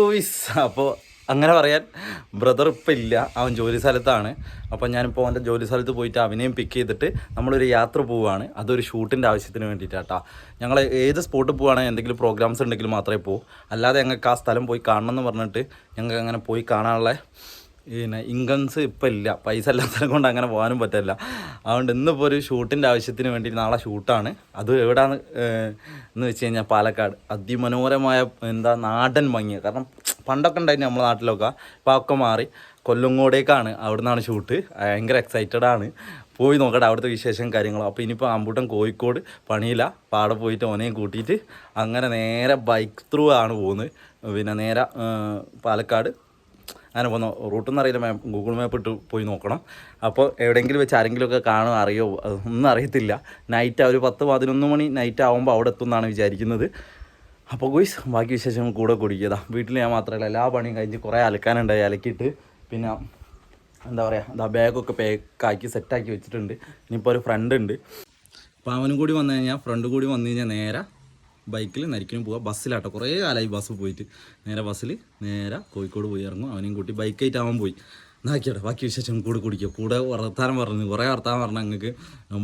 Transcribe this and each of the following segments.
അപ്പോൾ അങ്ങനെ പറയാൻ ബ്രദർ ഇപ്പം ഇല്ല, അവൻ ജോലി സ്ഥലത്താണ്. അപ്പോൾ ഞാനിപ്പോൾ അവൻ്റെ ജോലി സ്ഥലത്ത് പോയിട്ട് അവനെയും പിക്ക് ചെയ്തിട്ട് നമ്മളൊരു യാത്ര പോവുകയാണ്. അതൊരു ഷൂട്ടിൻ്റെ ആവശ്യത്തിന് വേണ്ടിയിട്ടാട്ടോ. ഞങ്ങൾ ഏത് സ്പോട്ടിൽ പോവുകയാണെങ്കിൽ എന്തെങ്കിലും പ്രോഗ്രാംസ് ഉണ്ടെങ്കിൽ മാത്രമേ പോകൂ, അല്ലാതെ ഞങ്ങൾക്ക് ആ സ്ഥലം പോയി കാണണം എന്ന് പറഞ്ഞിട്ട് ഞങ്ങൾക്ക് അങ്ങനെ പോയി കാണാനുള്ള പിന്നെ ഇൻകംസ് ഇപ്പം ഇല്ല, പൈസ ഇല്ലാത്തതിനെ കൊണ്ട് അങ്ങനെ പോകാനും പറ്റില്ല. അതുകൊണ്ട് ഇന്നിപ്പോൾ ഒരു ഷൂട്ടിൻ്റെ ആവശ്യത്തിന് വേണ്ടി നാളെ ഷൂട്ടാണ്. അത് എവിടെയാണ് എന്ന് വെച്ച് കഴിഞ്ഞാൽ പാലക്കാട്. അതിമനോഹരമായ നാടൻ ഭംഗി. കാരണം പണ്ടൊക്കെ ഉണ്ടായിരുന്നു നമ്മളെ നാട്ടിലൊക്കെ, ഇപ്പോൾ ഒക്കെ മാറി കൊല്ലങ്കോടേക്കാണ്. അവിടെ നിന്നാണ് ഷൂട്ട്. ഭയങ്കര എക്സൈറ്റഡാണ്, പോയി നോക്കട്ടെ അവിടുത്തെ വിശേഷം കാര്യങ്ങളും. അപ്പോൾ ഇനിയിപ്പോൾ അമ്പൂട്ടൻ കോഴിക്കോട് പണിയില്ല, പാടെ പോയിട്ട് ഓനെയും കൂട്ടിയിട്ട് അങ്ങനെ നേരെ ബൈക്ക് ത്രൂ ആണ് പോകുന്നത്. പിന്നെ നേരെ പാലക്കാട് അങ്ങനെ പോകുന്ന റൂട്ടൊന്നും അറിയില്ല, ഗൂഗിൾ മാപ്പ് ഇട്ട് പോയി നോക്കണം. അപ്പോൾ എവിടെയെങ്കിലും വെച്ച് ആരെങ്കിലുമൊക്കെ കാണുമോ അറിയോ ഒന്നും അറിയത്തില്ല. നൈറ്റ് ഒരു 10-11 മണി നൈറ്റ് ആകുമ്പോൾ അവിടെ എത്തും എന്നാണ് വിചാരിക്കുന്നത്. അപ്പോൾ ഗോയ്സ് ബാക്കി വിശേഷം കൂടെ കുടിക്കുക. വീട്ടിൽ ഞാൻ മാത്രമല്ല എല്ലാ പണിയും കഴിഞ്ഞ് കുറേ അലക്കാനുണ്ടായി, അലക്കിയിട്ട് പിന്നെ എന്താ പറയുക ബാഗൊക്കെ പാക്കാക്കി സെറ്റാക്കി വെച്ചിട്ടുണ്ട്. ഇനിയിപ്പോൾ ഒരു ഫ്രണ്ട് ഉണ്ട്, അപ്പോൾ അവനും കൂടി വന്നു കഴിഞ്ഞാൽ ഫ്രണ്ട് കൂടി വന്നു കഴിഞ്ഞാൽ നേരെ ബൈക്കിൽ നരിക്കിനും പോവുക. ബസ്സിലാട്ടോ, കുറേ കാലമായി ബസ് പോയിട്ട്. നേരെ ബസ്സിൽ നേരെ കോഴിക്കോട് പോയി ഇറങ്ങും. അവനെയും കൂട്ടി ബൈക്കായിട്ട് അവൻ പോയി എന്നാക്കിയോട്ടെ. ബാക്കി വിശേഷം കൂടെ കുടിക്കുക. കൂടെ വർത്താനം പറഞ്ഞു, കുറേ വർത്താനം പറഞ്ഞാൽ നിങ്ങൾക്ക്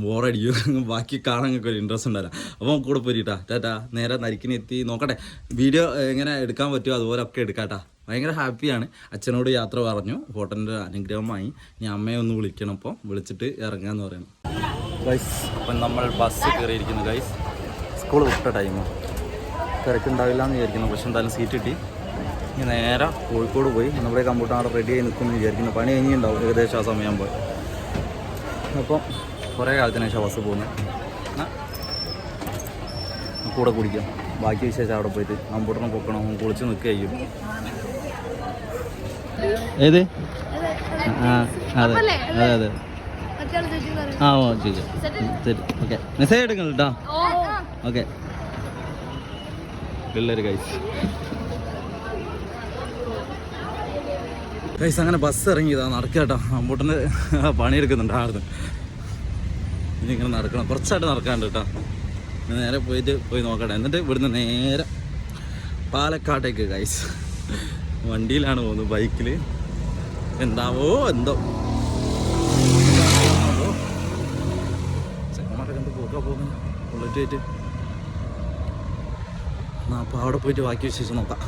ബോറടിക്കും, ബാക്കി കാണാൻ നിങ്ങൾക്ക് ഒരു ഇൻട്രസ്റ്റ് ഉണ്ടാവില്ല. അപ്പോൾ കൂടെ പോയിട്ടാ ടാറ്റാ. നേരെ നരിക്കിനെത്തി നോക്കട്ടെ വീഡിയോ എങ്ങനെ എടുക്കാൻ പറ്റുമോ അതുപോലൊക്കെ എടുക്കാട്ടാ. ഭയങ്കര ഹാപ്പിയാണ്. അച്ഛനോട് യാത്ര പറഞ്ഞു, ഫോട്ടോൻ്റെ അനുഗ്രഹമായി. ഇനി അമ്മയെ ഒന്ന് വിളിക്കണം, അപ്പോൾ വിളിച്ചിട്ട് ഇറങ്ങാമെന്ന് പറയണം ഗൈസ്. അപ്പം നമ്മൾ ബസ് കയറിയിരിക്കുന്നു ഗൈസ്. സ്കൂൾ വിട്ട ടൈമാണ്, തിരക്കുണ്ടാവില്ല എന്ന് വിചാരിക്കുന്നു. പക്ഷെ എന്തായാലും സീറ്റ് കിട്ടി. ഇനി നേരെ കോഴിക്കോട് പോയി നമ്മുടെ കമ്പ്യൂട്ടർ അവിടെ റെഡി ആയി നിൽക്കുമെന്ന് വിചാരിക്കുന്നു. പണി കഴിഞ്ഞുണ്ടാവും ഏകദേശം ആ സമയം പോയി. അപ്പം കുറേ കാലത്തിന് ശേഷം ബസ് പോകുന്നത്. കൂടെ കുടിക്കാം. ബാക്കി വിശേഷം അവിടെ പോയിട്ട് കമ്പ്യൂട്ടറിന് പൊക്കണം, കുളിച്ച് നിൽക്കുകയും. ഏത് അതെ അതെ അതെ ആ ഓ ചോദിച്ചോ ശരി ഓക്കെ. മെസ്സേജ് എടുക്കണം കേട്ടോ. ഓക്കെ പിള്ളേർ ഗൈസ് അങ്ങനെ ബസ് ഇറങ്ങിയതാ. നടക്കുക കേട്ടോ, അമ്പൂട്ടന് പണിയെടുക്കുന്നുണ്ട് ആടുന്ന്. ഇനി ഇങ്ങനെ നടക്കണം, കുറച്ചായിട്ട് നടക്കാണ്ട് കേട്ടോ. നേരെ പോയി നോക്കട്ടെ. എന്നിട്ട് ഇവിടുന്ന് നേരെ പാലക്കാട്ടേക്ക് ഗൈസ്. വണ്ടിയിലാണ് പോകുന്നത്, ബൈക്കിൽ. എന്താവോ എന്തോ ചെക്കന്മാരൊക്കെ എന്ത് പോക്കാ പോകുന്നത് ബുള്ളറ്റ് ആയിട്ട്. അപ്പോൾ അവിടെ പോയിട്ട് ബാക്കി വിശേഷം നോക്കാം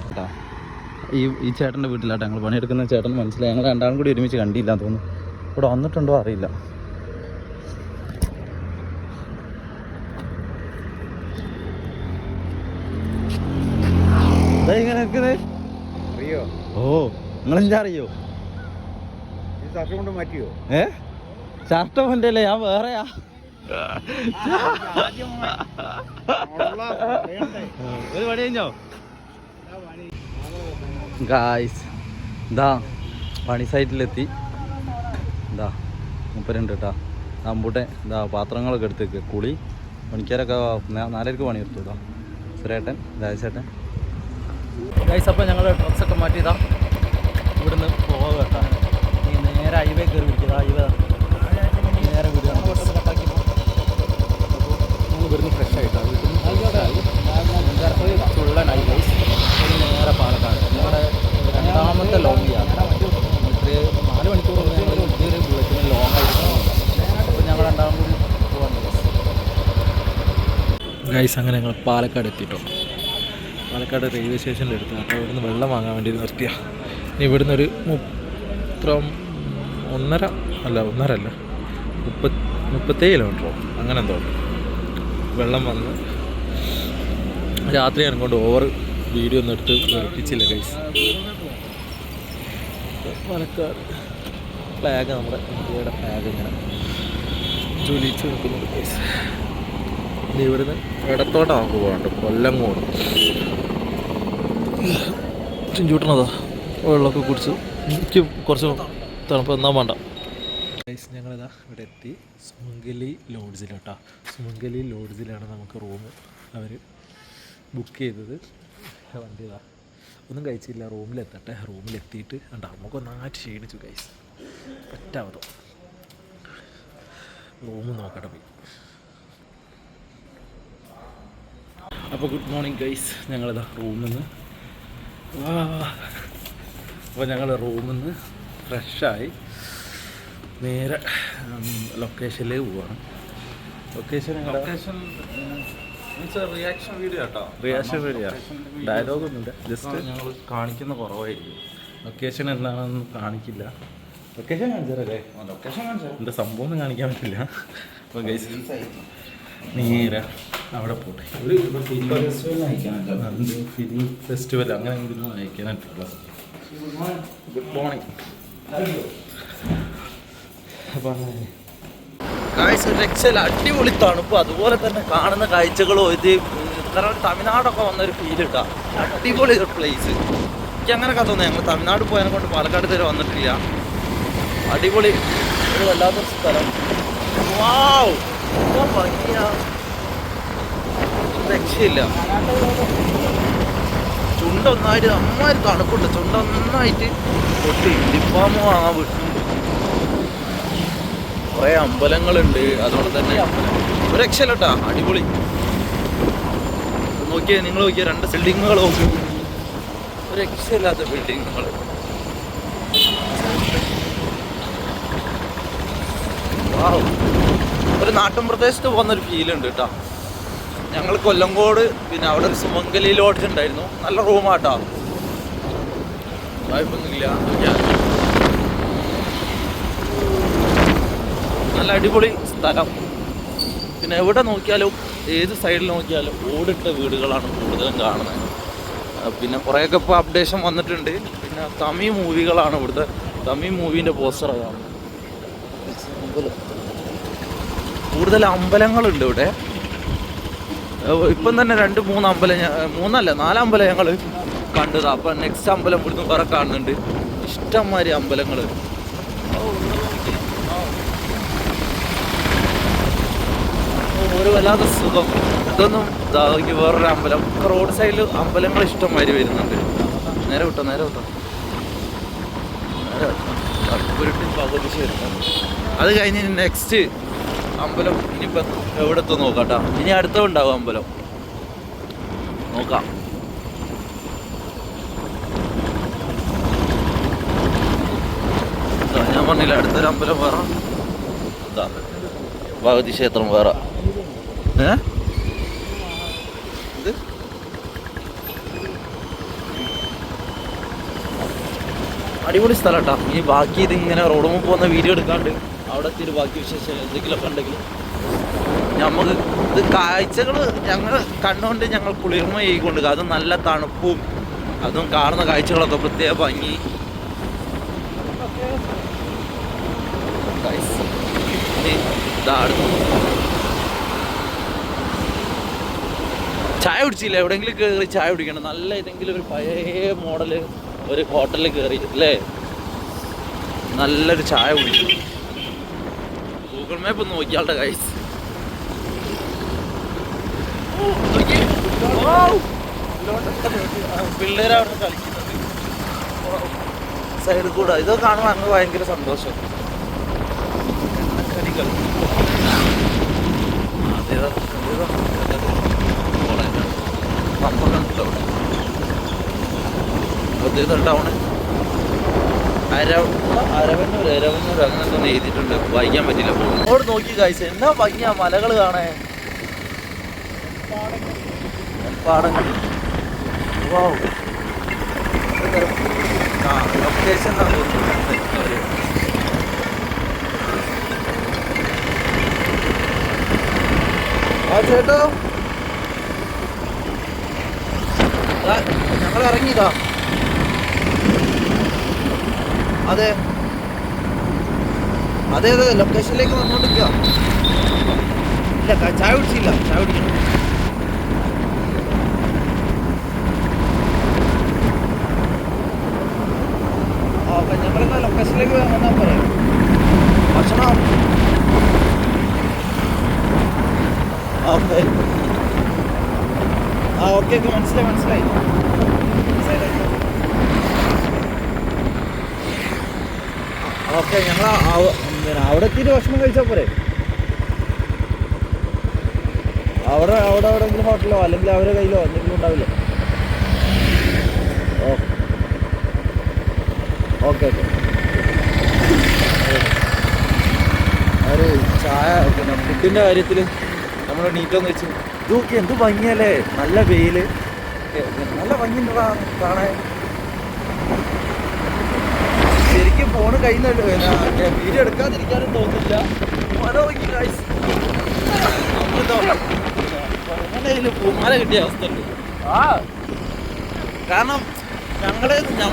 കേട്ടോ. ഈ ചേട്ടൻ്റെ വീട്ടിലാട്ടോ ഞങ്ങൾ പണിയെടുക്കുന്ന ചേട്ടൻ മനസ്സിലായി. ഞങ്ങൾ രണ്ടാളും കൂടി ഒരുമിച്ച് കണ്ടില്ല തോന്നുന്നു. ഇവിടെ വന്നിട്ടുണ്ടോ അറിയില്ല. ഇങ്ങനെ നിൽക്കുന്നത് അറിയോ? ഓ നിങ്ങളെന്താ അറിയോ? മാറ്റിയോ? ഷർട്ട് കൊണ്ടല്ലേ, ഞാൻ വേറെയാ. ഒരു പണി കഴിഞ്ഞോ ഗായ്സ്? ഇതാ പണി സൈറ്റിലെത്തി. ഇതാ മുപ്പരുണ്ട് കേട്ടോ. അമ്പൂട്ടെ ഇതാ പാത്രങ്ങളൊക്കെ എടുത്തേക്ക്. കുളി പണിക്കാരൊക്കെ 4:00 പണി എടുത്തു. ഇതാ സുരേട്ടൻ, രാജേട്ടൻ ഗൈസ്. അപ്പോൾ ഞങ്ങൾ ഡ്രസ്സൊക്കെ മാറ്റിയതാ ഇവിടുന്ന് പോകാൻ കേട്ടോ. ഈ നേരെ ഹൈവേ കയറി പിടിക്കുക. ഹൈവേ നേരെ വിടുക. ഇവിടുന്ന് ഫ്രഷ് ആയിട്ടാണ് വീട്ടിൽ ചുള്ളനായി ഗൈസ്. നേരെ പാലക്കാട് ഞങ്ങളുടെ രണ്ടാമത്തെ ലോങ് യാത്ര. ഇത്രയും 4 മണിക്കൂർ ഞങ്ങൾ ഇതൊരു ബുള്ളറ്റിന് ലോങ് ആയിട്ട്. അപ്പോൾ ഞങ്ങൾ രണ്ടാമത് കൂടി പോകാൻ ഗൈസ്. അങ്ങനെ ഞങ്ങൾ പാലക്കാട് എത്തിയിട്ടോ. പാലക്കാട് റെയിൽവേ സ്റ്റേഷനിൽ എടുത്തു. അപ്പോൾ ഇവിടുന്ന് വെള്ളം വാങ്ങാൻ വേണ്ടി നിർത്തിയ. ഇനി ഇവിടുന്ന് ഒരു 37 കിലോമീറ്ററോ അങ്ങനെ എന്തോ വെള്ളം വന്ന്. രാത്രി എനക്കൊണ്ട് ഓവർ വീഡിയോ ഒന്നും എടുത്ത് വെറുപ്പിച്ചില്ല ഗൈസ്. പാലക്കാട് ഫ്ലാഗ്, നമ്മുടെ ഇന്ത്യയുടെ ഫ്ലാഗ് ഇങ്ങനെ ജ്വലിച്ച് നിൽക്കുന്നുണ്ട് ഗൈസ്. ഇനി ഇവിടുന്ന് ഇടത്തോട്ട് നമുക്ക് പോകണ്ട, കൊല്ലങ്കോട്. ചുഞ്ചൂട്ടണതാ വെള്ളമൊക്കെ കുടിച്ചു. എനിക്ക് കുറച്ച് തണുപ്പ് എന്നാ വേണ്ട ഗൈസ്. ഞങ്ങളിതാ ഇവിടെ എത്തി സുമംഗലി ലോഡ്ജിലോട്ടാ. സുമംഗലി ലോഡ്ജിലാണ് നമുക്ക് റൂം അവർ ബുക്ക് ചെയ്തത്. വണ്ടി ഇതാ ഒന്നും കഴിച്ചില്ല, റൂമിലെത്തട്ടെ. റൂമിലെത്തിയിട്ട് കണ്ടാ നമുക്കൊന്നായിട്ട് ക്ഷീണിച്ചു ഗൈസ്. പറ്റാവതോ റൂം നോക്കട്ടെ പോയി. അപ്പോൾ ഗുഡ് മോർണിംഗ് ഗൈസ്. ഞങ്ങളിതാ റൂമിൽ നിന്ന് അപ്പോൾ ഞങ്ങൾ റൂമിൽ നിന്ന് ഫ്രഷായി നേരെ ലൊക്കേഷനിലേക്ക് പോവാണ്. ലൊക്കേഷൻ റിയാക്ഷൻ വീഡിയോ കേട്ടോ. റിയാക്ഷൻ വീഡിയോ, ഡയലോഗൊന്നുമില്ല, ജസ്റ്റ് ഞങ്ങൾ കാണിക്കുന്ന കുറവായിരിക്കും. ലൊക്കേഷൻ എന്താണെന്ന് കാണിക്കില്ല. ലൊക്കേഷൻ കാണിച്ചാലേ ലൊക്കേഷൻ കാണിച്ചാൽ എൻ്റെ സംഭവം ഒന്നും കാണിക്കാൻ പറ്റില്ല. അപ്പോൾ ഗൈസ് നേരെ അവിടെ പോട്ടെ. ഒരു ഫിലിം ഫെസ്റ്റിവൽ അങ്ങനെ എന്തെങ്കിലും അയക്കാനായിട്ടുള്ളത്. Good morning. അപ്പം രക്ഷയില്ല, അടിപൊളി തണുപ്പ്, അതുപോലെ തന്നെ കാണുന്ന കാഴ്ചകളോ ഇത് കാരണം തമിഴ്നാടൊക്കെ വന്നൊരു ഫീൽ കിട്ടാ. അടിപൊളി ഒരു പ്ലേസ്. എനിക്ക് അങ്ങനെയൊക്കെ തോന്നുന്നു. ഞങ്ങൾ തമിഴ്നാട് പോയതിനെ കൊണ്ട് പാലക്കാട് തരെ വന്നിട്ടില്ല. അടിപൊളി ഒരു വല്ലാത്തൊരു സ്ഥലം. വാവ്, രക്ഷയില്ല. ചുണ്ടൊന്നായിട്ട് അമ്മാതിരി തണുപ്പുണ്ട്. ചുണ്ടൊന്നായിട്ട് പൊട്ടി. ലിപ്പാമോ വാങ്ങാൻ വിട്ടു. കുറേ അമ്പലങ്ങളുണ്ട്. അതുകൊണ്ട് തന്നെ ഒരു രക്ഷയില്ല കേട്ടാ. അടിപൊളി. നോക്കിയേ, നിങ്ങൾ നോക്കിയ രണ്ട് ബിൽഡിങ്ങുകൾ നോക്കി. ഒരു രക്ഷയില്ലാത്ത ബിൽഡിങ്ങുകൾ. ഒരു നാട്ടിൻ പ്രദേശത്ത് പോകുന്നൊരു ഫീലുണ്ട് കേട്ടോ. ഞങ്ങൾ കൊല്ലങ്കോട്, പിന്നെ അവിടെ ഒരു സുമംഗലി ലോഡ്ജ് ഉണ്ടായിരുന്നു. നല്ല റൂമാട്ടോ, വായ്പൊന്നുമില്ല. നല്ല അടിപൊളി സ്ഥലം. പിന്നെ എവിടെ നോക്കിയാലും ഏത് സൈഡിൽ നോക്കിയാലും ഓടിട്ട വീടുകളാണ് കൂടുതലും കാണുന്നത്. പിന്നെ കുറേയൊക്കെ ഇപ്പോൾ അപ്ഡേഷൻ വന്നിട്ടുണ്ട്. പിന്നെ തമിഴ് മൂവികളാണ് ഇവിടുത്തെ. തമിഴ് മൂവീൻ്റെ പോസ്റ്ററാണ് കാണുന്നത്. കൂടുതൽ അമ്പലങ്ങളുണ്ട് ഇവിടെ. ഇപ്പം തന്നെ 2-3 അമ്പലം, 4 അമ്പലം ഞങ്ങൾ കണ്ടത്. അപ്പം നെക്സ്റ്റ് അമ്പലം ഇവിടുന്ന് വേറെ കാണുന്നുണ്ട്. ഇഷ്ടംമാതിരി അമ്പലങ്ങൾ. ഒരു വല്ലാത്ത സുഖം. ഇതൊന്നും വേറൊരു അമ്പലം. റോഡ് സൈഡിൽ അമ്പലങ്ങൾ ഇഷ്ടംമാതിരി വരുന്നുണ്ട്. നേരെ വിട്ടോ, നേരെ വിട്ടോ, നേരെ ഉരുട്ടി പകുതി ചേരുന്നു. അത് കഴിഞ്ഞ് നെക്സ്റ്റ് അമ്പലം ഇനിയിപ്പം എവിടെത്തോ നോക്കാട്ടോ. ഇനി അടുത്തുണ്ടാവും അമ്പലം, നോക്കാം. ഞാൻ പറഞ്ഞില്ല, അടുത്തൊരു അമ്പലം വേറെ, ഭഗവതി ക്ഷേത്രം വേറെ. ഇത് അടിപൊളി സ്ഥലം കേട്ടോ. ഈ ബാക്കി ഇതിങ്ങനെ റോഡ് മുമ്പ് പോകുന്ന വീഡിയോ എടുക്കാണ്ട് അവിടെ എത്തിയൊരു ബാക്കി വിശേഷം എന്തെങ്കിലുമൊക്കെ ഉണ്ടെങ്കിൽ നമുക്ക് ഇത് കാഴ്ചകൾ ഞങ്ങൾ കണ്ടുകൊണ്ട് ഞങ്ങൾ കുളിർമ ചെയ്യിക്കൊണ്ട്. അതും നല്ല തണുപ്പും അതും കാണുന്ന കാഴ്ചകളൊക്കെ പ്രത്യേക ഭംഗി. ചായ കുടിച്ചില്ല? എവിടെയെങ്കിലും കയറി ചായ കുടിക്കണം. നല്ല ഏതെങ്കിലും ഒരു പഴയ മോഡല് ഒരു ഹോട്ടലിൽ കയറി അല്ലേ, നല്ലൊരു ചായ കുടിക്കണം. ഗൂഗിൾ മാപ്പ് ഒന്ന് നോക്കിയാളുടെ ഗൈസ്. പിള്ളേരവിടെ കളിക്കുന്നുണ്ട് സൈഡിൽ കൂടെ. ഇതൊക്കെ കാണുമ്പോൾ അങ്ങ് ഭയങ്കര സന്തോഷം. കളികൾ ടൗണ് അരവന്നൂർ അങ്ങനെ തന്നെ എഴുതിയിട്ടുണ്ട്. വായിക്കാൻ പറ്റില്ല. അങ്ങോട്ട് നോക്കി കാഴ്ച എന്നാ ഭംഗിയാ. മലകൾ കാണേ, പാടങ്ങൾ. ലൊക്കേഷൻ ചേട്ടോ, ഞങ്ങൾ ഇറങ്ങിയതാ. അതെ അതെ അതെ, ലൊക്കേഷനിലേക്ക് വന്നോണ്ടിരിക്കുക. ഇല്ല, ചായ കുടിച്ചില്ല. ചായ കുടിക്കണം. ഓക്കെ, ഞങ്ങളെന്നാ ലൊക്കേഷനിലേക്ക് വന്നാൽ പറയാം. ഭക്ഷണം ഓക്കെ. ഓക്കെ, മനസ്സിലായി. ഓക്കെ, ഞങ്ങൾ അവിടെ എത്തിയിട്ട് ഭക്ഷണം കഴിച്ചാൽ പോരെ? അവിടെ എവിടെയെങ്കിലും ഹോട്ടലോ അല്ലെങ്കിൽ അവരുടെ കയ്യിലോ എന്തെങ്കിലും ഉണ്ടാവില്ലേ? ഓക്കെ. Okay okay. ഒരു ചായ പിന്നെ ഫുഡിൻ്റെ കാര്യത്തിൽ നമ്മൾ നീറ്റൊന്ന് വെച്ച് ഇതൊക്കെ എന്ത് ഭംഗിയല്ലേ, നല്ല വെയിൽ, നല്ല ഭംഗിയുണ്ടാ കാണാൻ. ശരിക്കും ഫോണ് കയ്യിൽ നിന്ന് വീഡിയോ എടുക്കാതിരിക്കാനും തോന്നില്ല. പൂമാല കിട്ടിയ അവസ്ഥ ഉണ്ട്. കാരണം ഞങ്ങളെ എന്താ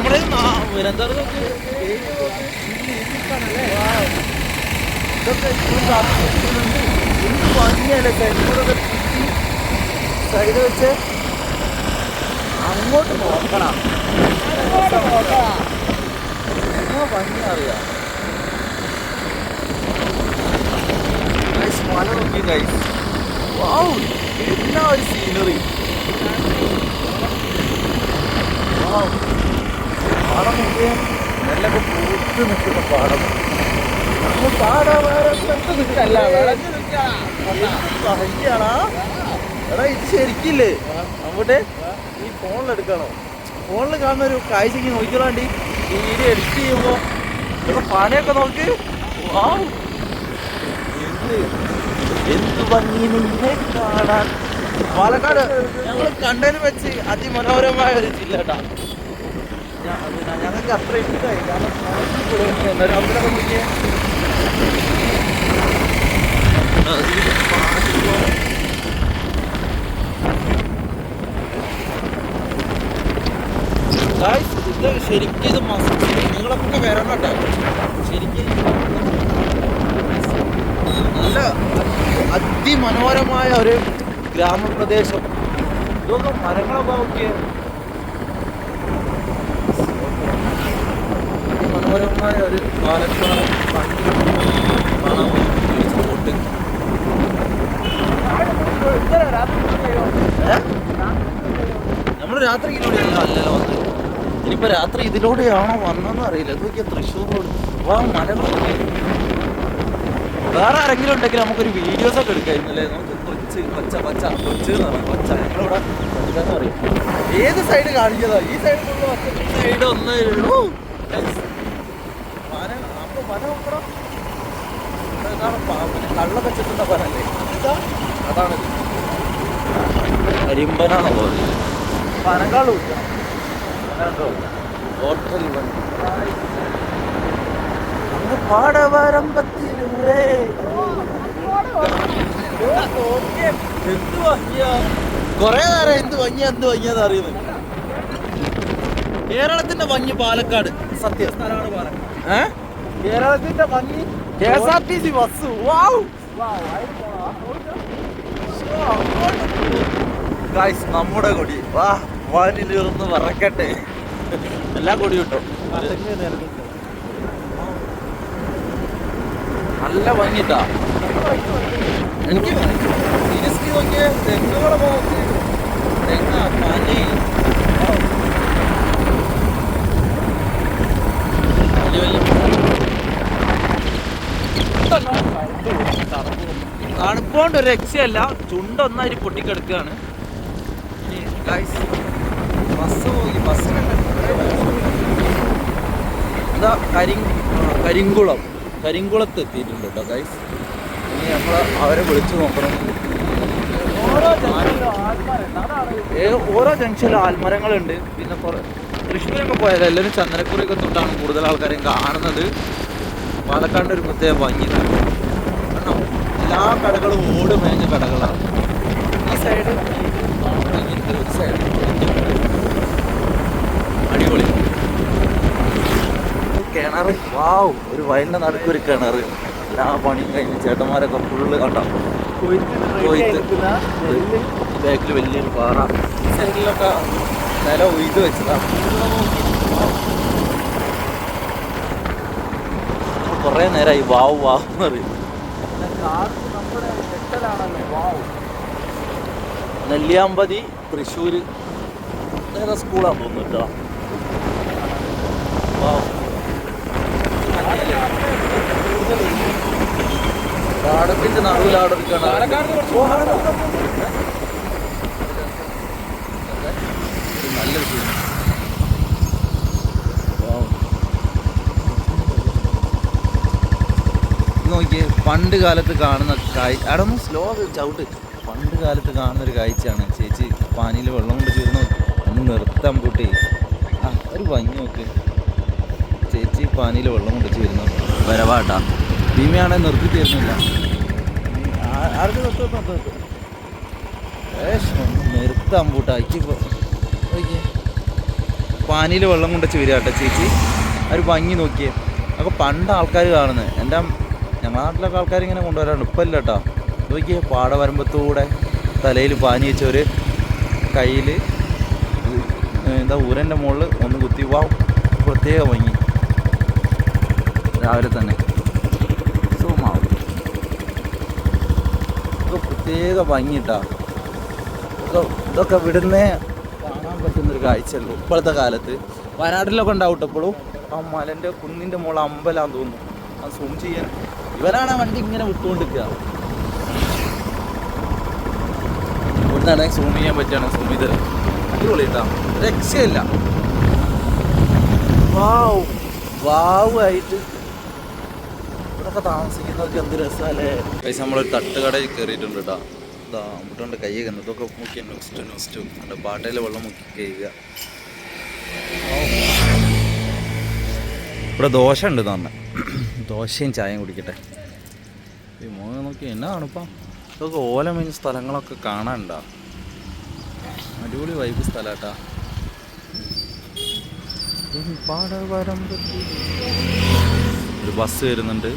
സൈഡ് വെച്ച് അങ്ങോട്ട് നോക്കണം. ഭംഗി അറിയാം. മല നോക്കി ഗൈസ്, വാവ് എന്നാ ഒരു സീനറി. പാടം നോക്കിയ നെല്ലൊക്കെ പൂത്ത് നിൽക്കുന്ന പാടം. എടാ ഇത് ശരിക്കില്ലേ നമ്മുടെ ഈ ഫോണിലെടുക്കണോ? ഫോണിൽ കാണുന്ന ഒരു കാഴ്ചക്ക് നോക്കിക്കൊള്ളാണ്ടി ഈ വീഡിയോ എഡിറ്റ് ചെയ്യുമ്പോൾ ഇവിടെ പണിയൊക്കെ നോക്ക്. വാവ് എന്ത് ഭംഗി നിന്നെ കാണാൻ. പാലക്കാട് ഞങ്ങൾ കണ്ടതിന് വെച്ച് അതിമനോഹരമായ ഒരു ജില്ല കേട്ടാ. ഞങ്ങൾക്ക് അത്ര ഇഷ്ടമായി. കാരണം അമ്പലമൊക്കെ നോക്കിയേ. ഇത് ശരിക്കും ഇത് നിങ്ങളൊക്കെ വരണം കേട്ടോ. ശരിക്കും നല്ല അതിമനോഹരമായ ഒരു ഗ്രാമപ്രദേശം. ഇതൊക്കെ മരങ്ങളൊക്കെ നോക്കിയേ. മനോഹരമായ ഒരു പാലക്കാട് നമ്മൾ രാത്രി ഇതിലൂടെയല്ല അല്ലല്ലോ വന്നത്. ഇനിയിപ്പോൾ രാത്രി ഇതിലൂടെയാണോ വന്നതെന്ന് അറിയില്ല. ഇതൊക്കെ തൃശ്ശൂർ റോഡ്. വാ മലകളൊക്കെ. വേറെ ആരെങ്കിലും ഉണ്ടെങ്കിൽ നമുക്കൊരു വീഡിയോസൊക്കെ എടുക്കായിരുന്നല്ലേ. നമുക്ക് കൊച്ച് പച്ച പച്ച കൊച്ച് എന്ന് പറയാം. പച്ച ഞങ്ങളിവിടെ എന്താന്ന് പറയും. ഏത് സൈഡ് കാണിക്കുന്നതാ? ഈ സൈഡ് സൈഡ് ഒന്നേ ഉള്ളൂ. കള്ളൊക്കെ ചെത്തുന്ന പനല്ലേ അതാണ്. കരിമ്പനാണോ പറയുന്നത്? പനങ്കാളും ഹോട്ടൽ പാടവരമ്പത്തിലൂടെ എന്ത് ഭംഗിയാ. കൊറേ നേരം എന്ത് ഭംഗിയാന്ന് അറിയുന്നത്. കേരളത്തിന്റെ ഭംഗി പാലക്കാട്. സത്യം സ്ഥലമാണ് പാലക്കാട്. കേരളത്തിന്റെ ഭംഗി KSRTC ബസ്. ഗായ്സ് നമ്മുടെ കൊടി വാ വാനിലിരുന്ന് പറക്കട്ടെ. എല്ലാ കൊടി കിട്ടും. നല്ല ഭംഗിട്ടാ. എനിക്ക് സീരിയസ്ലി നോക്കിയ തെങ്ങുകളെ നോക്കി. തെങ്ങ പനി തണുപ്പോണ്ട് ഒരു രക്ഷയല്ല. ചുണ്ടൊന്നായി പൊട്ടിക്കെടുക്കുകയാണ്. ബസ് പോയി. എന്താ കരിങ്കുളത്ത് എത്തിയിട്ടുണ്ട് കേട്ടോ ഗൈസ്. ഇനി നമ്മൾ അവരെ വിളിച്ചു നോക്കണം. ഓരോ ജംഗ്ഷനിലും ആൽമരങ്ങളുണ്ട്. പിന്നെ തൃശ്ശൂരൊക്കെ പോയാലും എല്ലാവരും ചന്ദനക്കുറിയൊക്കെ തൊട്ടാണ് കൂടുതൽ ആൾക്കാരെയും കാണുന്നത്. പാലക്കാടിൻ്റെ ഒരു പ്രത്യേക ഭംഗി കാരണം എല്ലാ കടകളും ഓട് മേഞ്ഞ കടകളാണ്. ഈ സൈഡ് ഒരു സൈഡ് അടിപൊളി കിണർ. വാവ് ഒരു വയലിൻ്റെ നടുക്കൊരു കിണർ. എല്ലാ പണിയും കഴിഞ്ഞ് ചേട്ടന്മാരൊക്കെ ഫുള്ള് കണ്ടാ. കൊയ്ത്ത് ബാക്കിൽ വലിയൊരു പാറ. സൈഡിലൊക്കെ നില ഉയ്ത് വെച്ചതാണ്. കുറേ നേരമായി വാവ് വാവ് എന്ന് പറയും. നെല്ലിയാമ്പതി തൃശ്ശൂർ ഏതാ സ്കൂളാന്ന് തോന്നുന്നു കേട്ടോ. വാവ് പാടത്തിന്റെ നടുവിലാടൊരുക്കാണ്. നല്ലൊരു പണ്ട് കാലത്ത് കാണുന്ന കാഴ്ച അവിടെ ഒന്ന് സ്ലോ ചവിട്ട്. പണ്ട് കാലത്ത് കാണുന്നൊരു കാഴ്ചയാണ്. ചേച്ചി പാനിയിൽ വെള്ളം കൊണ്ട് ചേർന്ന് ഒന്ന് നിർത്താൻ പൂട്ടി. ആ ഒരു ഭംഗി നോക്ക്. ചേച്ചി പാനിയിൽ വെള്ളം കൊണ്ട് ചേരുന്നു വരവാട്ടാ. ഭീമയാണെങ്കിൽ നിർത്തി തരുന്നില്ല. ആർക്ക് നിർത്താൻ പൂട്ടാ. പാനിയിൽ വെള്ളം കൊണ്ട് ചേരുക ചേച്ചി. ഒരു ഭംഗി നോക്കിയേ. അപ്പോൾ പണ്ട് ആൾക്കാർ കാണുന്നത് എൻ്റെ ഞങ്ങളുടെ നാട്ടിലൊക്കെ ആൾക്കാർ ഇങ്ങനെ കൊണ്ടുവരാറുണ്ട്. ഇപ്പം ഇല്ല കേട്ടോ. നോക്കിയേ പാടവരമ്പത്തൂടെ തലയിൽ പാനി വെച്ചവർ കയ്യിൽ എന്താ ഊരൻ്റെ മുകളിൽ ഒന്ന് കുത്തി. വാ പ്രത്യേക ഭംഗി. രാവിലെ തന്നെ സൂമാവും. ഒക്കെ പ്രത്യേക ഭംഗി കേട്ടോ. ഇതൊക്കെ ഇവിടുന്നേ കാണാൻ പറ്റുന്നൊരു കാഴ്ചയല്ലോ ഇപ്പോഴത്തെ കാലത്ത്. വയനാട്ടിലൊക്കെ ഉണ്ടാവും എപ്പോഴും. ആ മലൻ്റെ കുന്നിൻ്റെ മുകളിൽ അമ്പലാന്ന് തോന്നുന്നു. അത് സൂം ചെയ്യാൻ ഇവരാണ് ആ വണ്ടി ഇങ്ങനെ വിട്ടുകൊണ്ടിരിക്കുക. ഇവിടുന്നാണെങ്കിൽ സൂം ചെയ്യാൻ പറ്റുകയാണ്. സൂം ചെയ്ത് അടിപൊളി കേട്ടോ. രക്ഷയില്ല. വാവായിട്ട് ഇവിടെയൊക്കെ താമസിക്കുന്നവർക്ക് എന്ത് രസമല്ലേ. പൈസ നമ്മളൊരു തട്ടുകടയിൽ കയറിയിട്ടുണ്ട് കേട്ടോ. ഇതാ അമ്പിട്ടുണ്ട് കയ്യൊക്കെ ഇതൊക്കെ മുക്കി നെക്സ്റ്റും എൻ്റെ പാട്ടയിൽ വെള്ളം മുക്കി കഴിയുക. ഇവിടെ ദോശ ഉണ്ട് തന്നെ. ദോശയും ചായയും കുടിക്കട്ടെ. ഈ മോനെ നോക്കി എന്നാണ് ഇപ്പം. ഇതൊക്കെ ഓല മേഞ്ഞ സ്ഥലങ്ങളൊക്കെ കാണാനുണ്ടോ. അടിപൊളി വൈബ് സ്ഥലമാട്ടാ. ഒരു ബസ് വരുന്നുണ്ട്.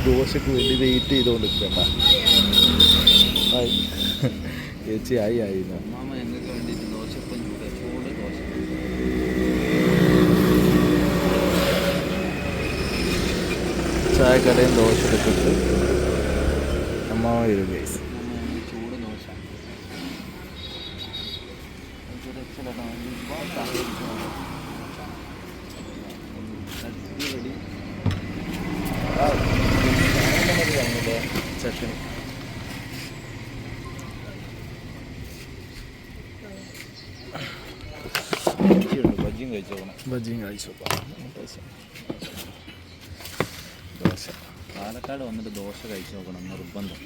ദോശക്ക് വേണ്ടി വെയിറ്റ് ചെയ്തുകൊണ്ട് നിൽക്കണ്ട. ചേച്ചി ആയി മാമ ഞങ്ങൾക്ക് വേണ്ടിയിട്ട് ദോശപ്പം ചൂട് ദോശ. ചായക്കടയും ദോശ എടുത്തിട്ട് അമ്മ വരും ഗൈസ്. ചൂട് ദോശ ചട്നി. ബജിയും കഴിച്ചു. ദോശ പാലക്കാട് വന്നിട്ട് ദോശ കഴിച്ചു നോക്കണം നിർബന്ധം.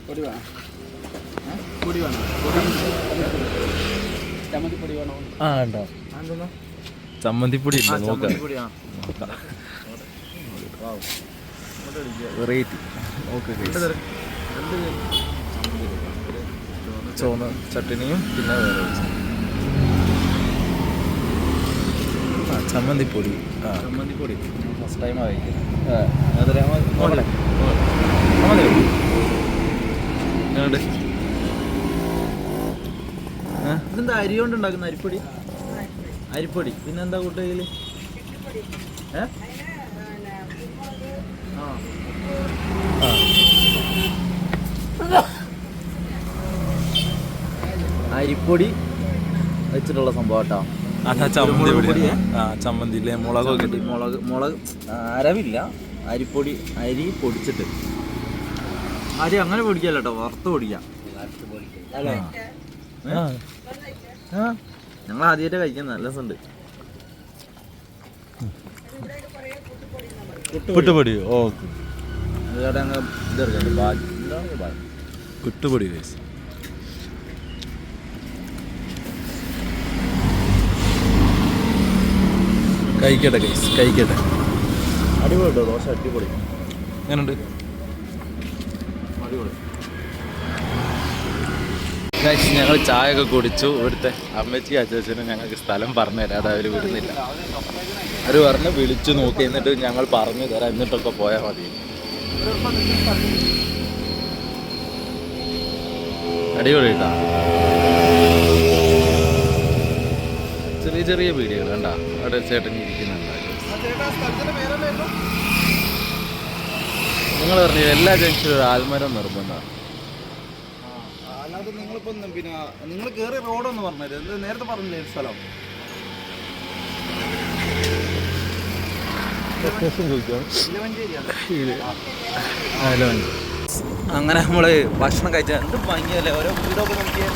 പൊടി വേണം. പൊടി വേണം. ചമ്മന്തിപ്പൊടി വേണോ? ആ ഉണ്ടോ. ചമ്മന്തിപ്പൊടി ഇല്ല. നോക്കാം. വെറൈറ്റി. ഓക്കെ. ചുവന്ന ചട്ടിനിയും പിന്നെ വേറെ ചമ്മന്തിപ്പൊടി. ചമ്മന്തിപ്പൊടി ഫസ്റ്റ് ടൈമാണ് കഴിക്കുന്നത്. ഇതെന്താ അരി കൊണ്ട് ഉണ്ടാക്കുന്ന അരിപ്പൊടി? അരിപ്പൊടി പിന്നെന്താ കൂട്ടുകയിൽ? അരിപ്പൊടി വെച്ചിട്ടുള്ള സംഭവം കേട്ടോ. ചമ്മന്തിയിലെ മുളക് അരവില്ല. അരിപ്പൊടി അരി പൊടിച്ചിട്ട്. അരി അങ്ങനെ പൊടിക്കല്ല കേട്ടോ, വറുത്ത് പൊടിക്കാം. ഞങ്ങൾ ആദ്യമായിട്ട് കഴിക്കാൻ നല്ല രസമുണ്ട്. പുട്ടുപൊടി. ഓക്കെ. അങ്ങ് ഇതെടുക്കാം. പുട്ടുപൊടി കഴിച്ചു. കഴിക്കട്ടെ ഗൈസ്, കഴിക്കട്ടെ. അടിപൊളി കേട്ടോ ദോശ. അടിപൊളി. എങ്ങനെയുണ്ട്? അടിപൊളി ഗൈസ്. ഞങ്ങൾ ചായ ഒക്കെ കുടിച്ചു. ഇവിടുത്തെ അമ്മച്ചി അച്ഛനും ഞങ്ങൾക്ക് സ്ഥലം പറഞ്ഞു തരാം. അത് അവർ വിടുന്നില്ല. അവർ പറഞ്ഞ് വിളിച്ചു നോക്കി. എന്നിട്ട് ഞങ്ങൾ പറഞ്ഞു തരാം എന്നിട്ടൊക്കെ പോയാൽ മതി. അടിപൊളി കേട്ടോ. ചെറിയ ചെറിയ വീടുകൾ കണ്ടാ. അവിടെ ചേട്ടൻ ഇരിക്കുന്നുണ്ട്. നിങ്ങൾ പറഞ്ഞു എല്ലാ ജംഗ്ഷനും ഒരു ആൽമരം നിർബന്ധമാണ്. അല്ലാതെ നിങ്ങളിപ്പം പിന്നെ നിങ്ങൾ കയറിയ റോഡൊന്ന് പറഞ്ഞത് എന്ത് നേരത്തെ പറഞ്ഞില്ലേ സ്ഥലം? അങ്ങനെ നമ്മൾ ഭക്ഷണം കഴിച്ചാൽ എന്ത് ഭംഗിയല്ലേ. ഓരോ വീടൊക്കെ നോക്കിയാൽ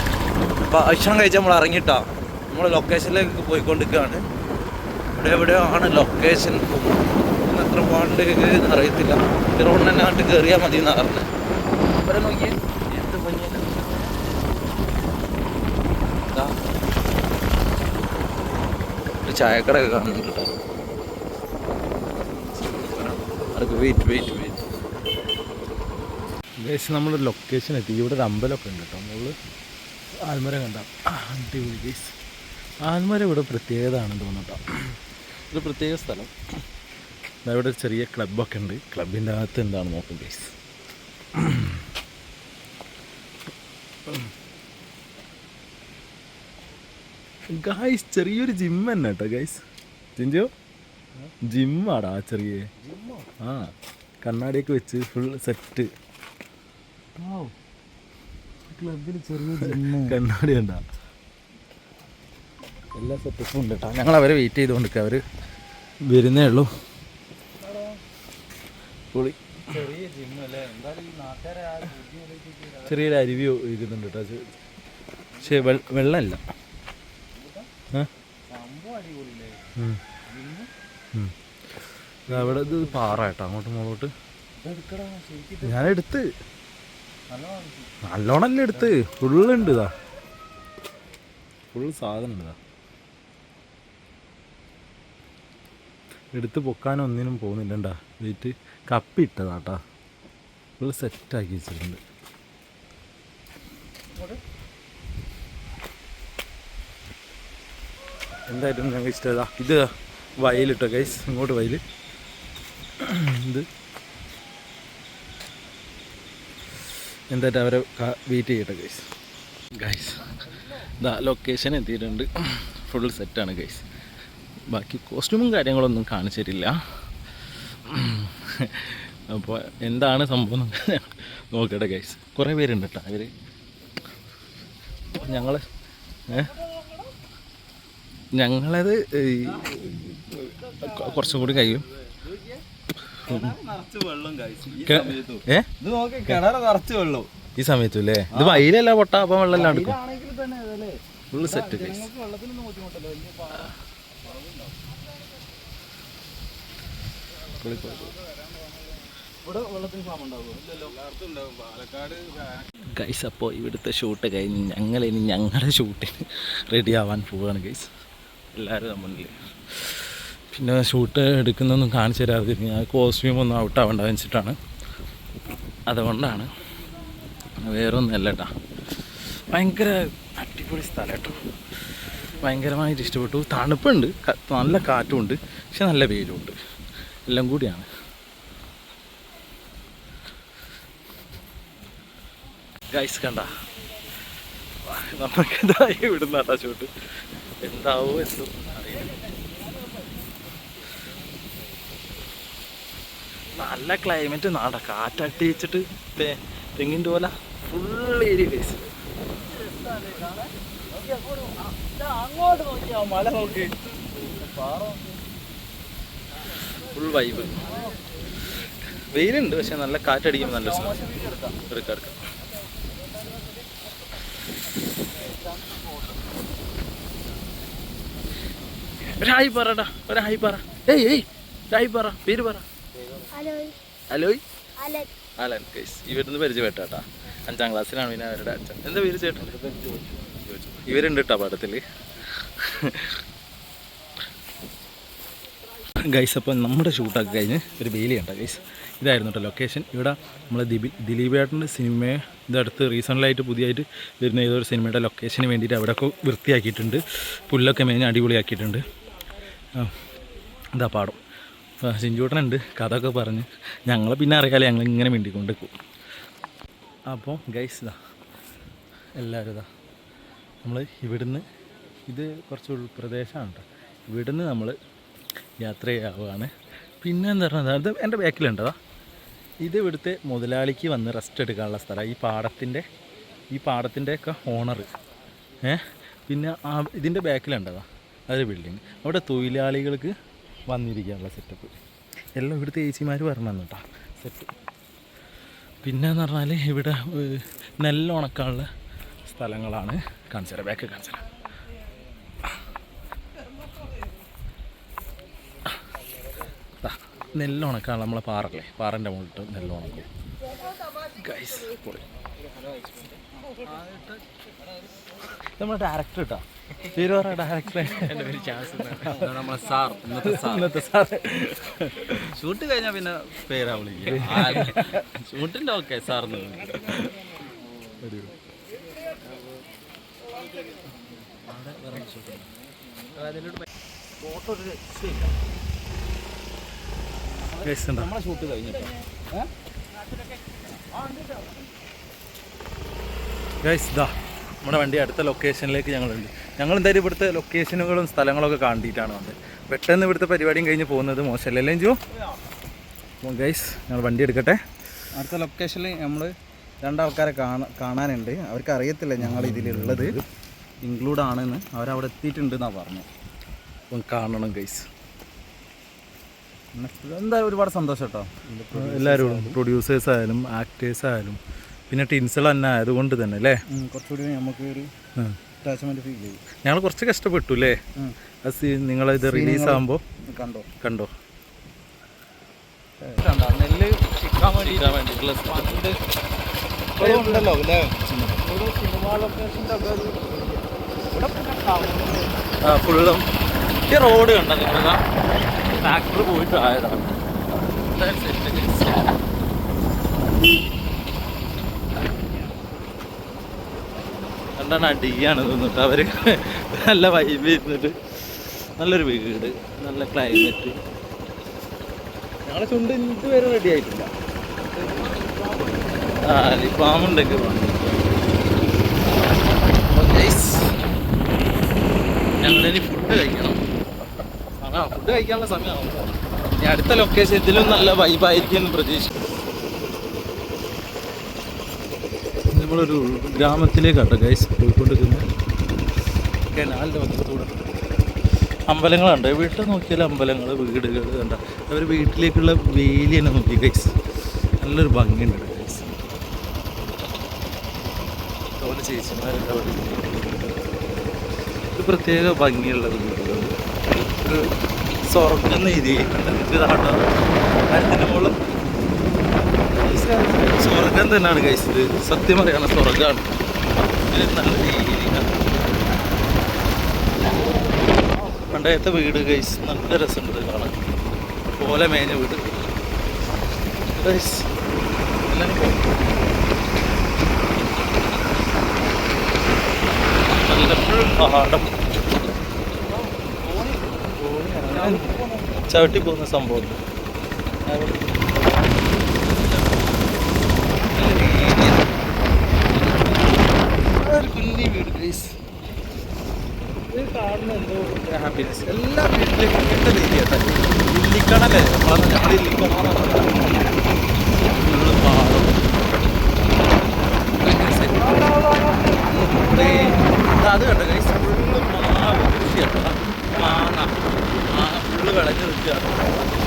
ഭക്ഷണം കഴിച്ചാൽ നമ്മൾ ഇറങ്ങിയിട്ടാ നമ്മൾ ലൊക്കേഷനിലേക്ക് പോയിക്കൊണ്ടിരിക്കുകയാണ്. എവിടെയോ ആണ് ലൊക്കേഷൻ. എത്ര പോകണ്ട് അറിയത്തില്ല. ഈ റോഡിന് തന്നെ കണ്ട് കയറിയാൽ മതി എന്നാണ് പറഞ്ഞത്. ഇവിടെ നോക്കിയേ എന്ത് ഭംഗിയില്ല. ഒരു ചായക്കടയൊക്കെ കാണുന്നുണ്ട് കേട്ടോ. അതൊക്കെ വെയിറ്റ് ഗൈസ് നമ്മൾ ലൊക്കേഷൻ എത്തി. ഇവിടെ ഒരു അമ്പലമൊക്കെ ഉണ്ട് കേട്ടോ. മുകളിൽ ആൽമരം കണ്ട അടിപൊളി ഗൈസ്. ആൽമരം ഇവിടെ പ്രത്യേകത ആണെന്ന് തോന്നുന്നു കേട്ടോ. ഒരു പ്രത്യേക സ്ഥലം. ഇവിടെ ഒരു ചെറിയ ക്ലബ്ബൊക്കെ ഉണ്ട്. ക്ലബിൻ്റെ അകത്ത് എന്താണ് നോക്കും ഗൈസ്. ഗൈസ് ചെറിയൊരു ജിം തന്നെ കേട്ടോ ഗൈസ്. ജിഞ്ചോ ജിമ്മാടാ ചെറിയ. ആ കണ്ണാടിയൊക്കെ വെച്ച് ഫുൾ സെറ്റ്. ക്ലബിൽ ചെറിയ കണ്ണാടി ഉണ്ടാ. എല്ലാ സെറ്റപ്പും ഉണ്ട് കേട്ടോ. ഞങ്ങൾ അവരെ വെയിറ്റ് ചെയ്തുകൊണ്ടിരിക്കുക. അവർ വരുന്നേ ഉള്ളൂ. പൊളി ചെറിയ ജിമ്മല്ലേ. ചെറിയൊരു അരുവി ഇരിക്കുന്നുണ്ട് കേട്ടോ. പക്ഷേ വെള്ളമല്ല. അവിടെ ഇത് പാറ കേട്ടോ. അങ്ങോട്ട് മുകളോട്ട് ഞാനെടുത്ത് നല്ലോണല്ലേ എടുത്ത്. ഫുള്ളുണ്ട് ഇതാ. ഫുള്ള് സാധനം ഉണ്ട് ഇതാ. എടുത്ത് പൊക്കാനൊന്നിനും പോകുന്നില്ലണ്ടാ. വെയിറ്റ് കപ്പിട്ടതാട്ടാ. ഫുള്ള് സെറ്റാക്കി വെച്ചിട്ടുണ്ട്. എന്തായാലും ഞങ്ങൾക്ക് ഇഷ്ടമാ. ഇത് വയലിട്ടോ ഗൈസ്. ഇങ്ങോട്ട് വയൽ. ഇത് എന്തായിട്ട് അവരെ വെയിറ്റ് ചെയ്യട്ടെ ഗൈസ്. ഗൈസ് ഇതാ ലൊക്കേഷൻ എത്തിയിട്ടുണ്ട്. ഫുൾ സെറ്റാണ് ഗൈസ്. ബാക്കി കോസ്റ്റ്യൂമും കാര്യങ്ങളൊന്നും കാണിച്ചു തരില്ല. അപ്പോൾ എന്താണ് സംഭവം നോക്കട്ടെ ഗൈസ്. കുറേ പേരുണ്ട് കേട്ടോ. അവർ ഞങ്ങളത് കുറച്ചും കൂടി കഴിയും. ഈ സമയത്തും അല്ലേ. ഇത് വയലല്ല പൊട്ട. അപ്പം വെള്ളം എടുക്കും. Full set guys. ഗൈസ് അപ്പോൾ ഇവിടുത്തെ ഷൂട്ട് കഴിഞ്ഞ് ഞങ്ങളിനി ഞങ്ങളുടെ ഷൂട്ടിന് റെഡി ആവാൻ പോവുകയാണ് ഗൈസ്. എല്ലാവരും നമ്മളിൽ പിന്നെ ഷൂട്ട് എടുക്കുന്നൊന്നും കാണിച്ചു തരാതെ ഞാൻ കോസ്റ്റ്യൂം ഒന്നും ഔട്ടാവേണ്ട വെച്ചിട്ടാണ്. അതുകൊണ്ടാണ്, വേറെ ഒന്നുമല്ല കേട്ടോ. ഭയങ്കര അടിപൊളി സ്ഥലം കേട്ടോ. ഭയങ്കരമായിട്ട് ഇഷ്ടപ്പെട്ടു. തണുപ്പുണ്ട്, നല്ല കാറ്റുമുണ്ട്, പക്ഷെ നല്ല വെയിലുമുണ്ട്. എല്ലാം കൂടിയാണ്. ഗൈസ് കണ്ട നമുക്കെന്തായി വിടുന്നാട്ടാ ഷൂട്ട്. എന്താവോ എന്തോ അറിയില്ല. നല്ല ക്ലൈമറ്റ് നാടാ. കാറ്റട്ടിച്ചിട്ട് തെങ്ങിൻ്റെ പോലെ ഫുൾ ഏരിയ ഗൈസ്. അങ്ങോട്ട് നോക്കിയാ മല നോക്കി ഫുൾ വൈബ്. വെയിലുണ്ട്, പക്ഷെ നല്ല കാറ്റടിക്കുമ്പോൾ നല്ല എടുക്കാം. ഒരായി പറടാ, ഒരായി പറ. ഏയ് ഒരായി പറ, പേര് പറ. Aloy Alan guys. ഇവിടുന്ന് പരിചയപ്പെട്ടാ. 5ാം ക്ലാസ്സിലാണ് പിന്നെ അവരുടെ അച്ഛൻ. എന്താ പേര് ചേട്ടൻ? ഇവരുണ്ട് കേട്ടോ പടത്തിൽ ഗൈസ്. അപ്പം നമ്മുടെ ഷൂട്ടൊക്കെ കഴിഞ്ഞ് ഒരു വെയില് കണ്ട ഗൈസ്. ഇതായിരുന്നു കേട്ടോ ലൊക്കേഷൻ. ഇവിടെ നമ്മളെ ദിലീപേട്ടൻ്റെ സിനിമ ഇതടുത്ത് റീസെൻ്റായിട്ട് പുതിയതായിട്ട് വരുന്ന ഏതൊരു സിനിമയുടെ ലൊക്കേഷന് വേണ്ടിയിട്ട് അവിടെയൊക്കെ വൃത്തിയാക്കിയിട്ടുണ്ട്. പുല്ലൊക്കെ മേഞ്ഞ് അടിപൊളിയാക്കിയിട്ടുണ്ട്. ഇതാ പാടം. ചിഞ്ചൂട്ടനുണ്ട് കഥയൊക്കെ പറഞ്ഞ്. ഞങ്ങളെ പിന്നെ അറിയാലോ, ഞങ്ങൾ ഇങ്ങനെ മിണ്ടിക്കൊണ്ട് പോകും. അപ്പോൾ ഗൈസ് ഇതാ എല്ലാവരും ഇതാ നമ്മൾ ഇവിടുന്ന്, ഇത് കുറച്ച് ഉൾപ്രദേശമാണ് കേട്ടോ. ഇവിടുന്ന് നമ്മൾ യാത്ര ചെയ്യാവുകയാണ്. പിന്നെ എന്താ പറഞ്ഞാൽ അത് എൻ്റെ ബാക്കിലുണ്ടതാ. ഇത് ഇവിടുത്തെ മുതലാളിക്ക് വന്ന് റെസ്റ്റ് എടുക്കാനുള്ള സ്ഥലമാണ്. ഈ പാടത്തിൻ്റെയൊക്കെ ഓണർ. പിന്നെ ഇതിൻ്റെ ബാക്കിലുണ്ടതാ അതൊരു ബിൽഡിങ്. അവിടെ തൊഴിലാളികൾക്ക് വന്നിരിക്കാനുള്ള സെറ്റപ്പ് എല്ലാം ഇവിടുത്തെ ഏച്ചിമാർ പറഞ്ഞു കേട്ടോ. സെറ്റ്. പിന്നെയെന്ന് പറഞ്ഞാൽ ഇവിടെ നെല്ലുണക്കാനുള്ള സ്ഥലങ്ങളാണ്. കാണിച്ചു തരാം, ബാക്ക് കാണിച്ചു തരാം. നെല്ലുണക്കാണ് നമ്മളെ പാറല്ലേ, പാറൻ്റെ മുകളിട്ട് നെല്ലുണക്കും ഗൈസ്. നമ്മളെ ഡയറക്ടർ കേട്ടോ, പേര് പറ ഡയറക്ടറെ. നമ്മളെ സാർ, ഇന്നത്തെ സാർ ഷൂട്ട് കഴിഞ്ഞാൽ പിന്നെ പേരാ വിളിക്കുക. ഷൂട്ടിൻ്റെ ഓക്കെ സാർന്ന് നമ്മളെ ഷൂട്ട് കഴിഞ്ഞിട്ടോ ഗൈസ്. ഇതാ നമ്മുടെ വണ്ടി അടുത്ത ലൊക്കേഷനിലേക്ക് ഞങ്ങളുണ്ട്. ഞങ്ങൾ എന്തായാലും ഇവിടുത്തെ ലൊക്കേഷനുകളും സ്ഥലങ്ങളൊക്കെ കണ്ടിട്ടാണ് വന്നത്. പെട്ടെന്ന് ഇവിടുത്തെ പരിപാടിയും കഴിഞ്ഞ് പോകുന്നത് മോശമല്ലേ ജോ? ഗൈസ് ഞങ്ങൾ വണ്ടി എടുക്കട്ടെ. അടുത്ത ലൊക്കേഷനിൽ നമ്മൾ രണ്ടാൾക്കാരെ കാണാനുണ്ട്. അവർക്ക് അറിയത്തില്ല ഞങ്ങൾ ഇതിലുള്ളത് ഇൻക്ലൂഡ് ആണെന്ന്. അവരവിടെ എത്തിയിട്ടുണ്ട് എന്നാണ് പറഞ്ഞത്. അപ്പം കാണണം ഗൈസ്. എന്തായാലും ഒരുപാട് സന്തോഷം കേട്ടോ. എല്ലാവരും പ്രൊഡ്യൂസേഴ്സ് ആയാലും ആക്ടേഴ്സ് ആയാലും പിന്നെ ടിൻസൾ തന്നെ ആയതുകൊണ്ട് തന്നെ അല്ലേ കുറച്ചുകൂടി നമുക്ക് ഒരു അറ്റാച്ച്മെന്റ് ഫീൽ ചെയ്യും. ഞങ്ങൾ കുറച്ച് കഷ്ടപ്പെട്ടു അല്ലേ നിങ്ങളിത് റിലീസ് ആകുമ്പോൾ കണ്ടോ നെല്ല് ചിക്കാൻ വേണ്ടിയിട്ടുള്ള ഉണ്ടല്ലോ അല്ലേ? ഒരു സിനിമ ലൊക്കേഷൻ്റെ ഒക്കെ ഫുള്ളും ഈ റോഡ് കണ്ടോ നിങ്ങൾ? ട്രാക്ടർ പോയിട്ട് ആയതാണ്. രണ്ടാണ് അടിയാണ് തോന്നിട്ട് അവർ നല്ല വൈബ് ഇരുന്നിട്ട്. നല്ലൊരു വീട്, നല്ല ക്ലൈമറ്റ്. ഞങ്ങളെ ചുണ്ട് ഇതുവരെ റെഡി ആയിട്ടില്ല. അലിഫാമുണ്ടൊക്കെ ഞങ്ങളിനി ഫുഡ് കഴിക്കണം. ഫുഡ് കഴിക്കാനുള്ള സമയമാവും. ഇനി അടുത്ത ലൊക്കേഷൻ ഇതിലും നല്ല വൈബായിരിക്കും എന്ന് പ്രതീക്ഷിക്കും. നമ്മളൊരു ഗ്രാമത്തിലേക്കാട്ടോ ഗൈസ് പോയിക്കൊണ്ടിരിക്കുന്നത്. കനാലിൻ്റെ വക്കത്തൂടെ അമ്പലങ്ങളുണ്ട്. വീട്ടിൽ നോക്കിയാൽ അമ്പലങ്ങൾ, വീടുകൾ കണ്ട. അവർ വീട്ടിലേക്കുള്ള വേലി തന്നെ നോക്കി ഗൈസ്. നല്ലൊരു ഭംഗിയുണ്ട് ഗൈസ്. അതുപോലെ ചേച്ചിമാരുടെ അവിടെ ഒരു പ്രത്യേക ഭംഗിയുള്ള വീടുകൾ. ഒരു സ്വർഗം രീതിയിലുണ്ട്. അതിൻ്റെ മുകളിൽ സ്വർഗം തന്നെയാണ് ഗൈസ്. ഇത് സത്യം പറയാണ് സ്വർഗമാണ്. നല്ല രീതിയിലാണ് പണ്ടത്തെ വീട് ഗൈസ്. നല്ല രസമുണ്ട് കാണാൻ. പോലെ മേഞ്ഞ വീട് ഗൈസ്. നല്ല പാടം ചവിട്ടി പോകുന്ന സംഭവം. ഒരു കുഞ്ഞി വീട് ഗൈസ്. ഇത് കാണുന്ന എന്തോ ഹാപ്പിനെസ്. എല്ലാ വീട്ടിലേക്കും കിട്ടുന്ന രീതിയാണ്. ഇല്ലിക്കണല്ലേ ഞങ്ങളുടെ ഇല്ലിക്കണ പാടം. അത് കണ്ടോ ഗൈസ്. ഫുള്ള് മാവ് കൃഷിയാണ്. മാങ്ങ ഫുള്ള് വിളഞ്ഞ് നിൽക്കുകയാണ്.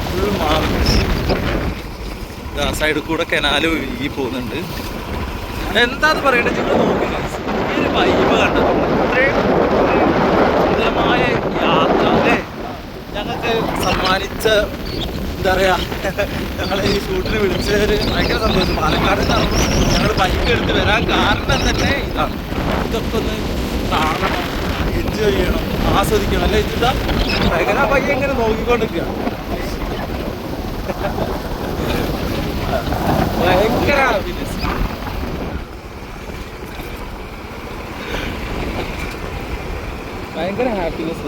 ഫുള്ള് മാവ് കൃഷി. സൈഡിൽ കൂടെ കനാല് ഒഴുകി പോകുന്നുണ്ട്. എന്താന്ന് പറയണ്ടത് നിങ്ങൾ നോക്കി ഗൈസ്. ഈ ഒരു വൈബ് കണ്ടോ? ഇത്രയും സുന്ദരമായ യാത്ര അല്ലേ ഞങ്ങൾക്ക് സമ്മാനിച്ച. എന്താ പറയുക, ഞങ്ങളെ ഈ ഷൂട്ടിന് വിളിച്ചവർ ഭയങ്കര സന്തോഷം. പാലക്കാട് ഞങ്ങൾ ബൈക്ക് എടുത്ത് വരാൻ കാരണം തന്നെ ഇതാണ്. ഇതൊക്കെ ഒന്ന് കാണണം, എൻജോയ് ചെയ്യണം, ആസ്വദിക്കണം അല്ലേ? ഇതാ ഭയങ്കര പയ്യ ഇങ്ങനെ നോക്കിക്കൊണ്ടിരിക്കുക. ഭയങ്കര ഹാപ്പിനെസ്. ഭയങ്കര ഹാപ്പിനെസ്.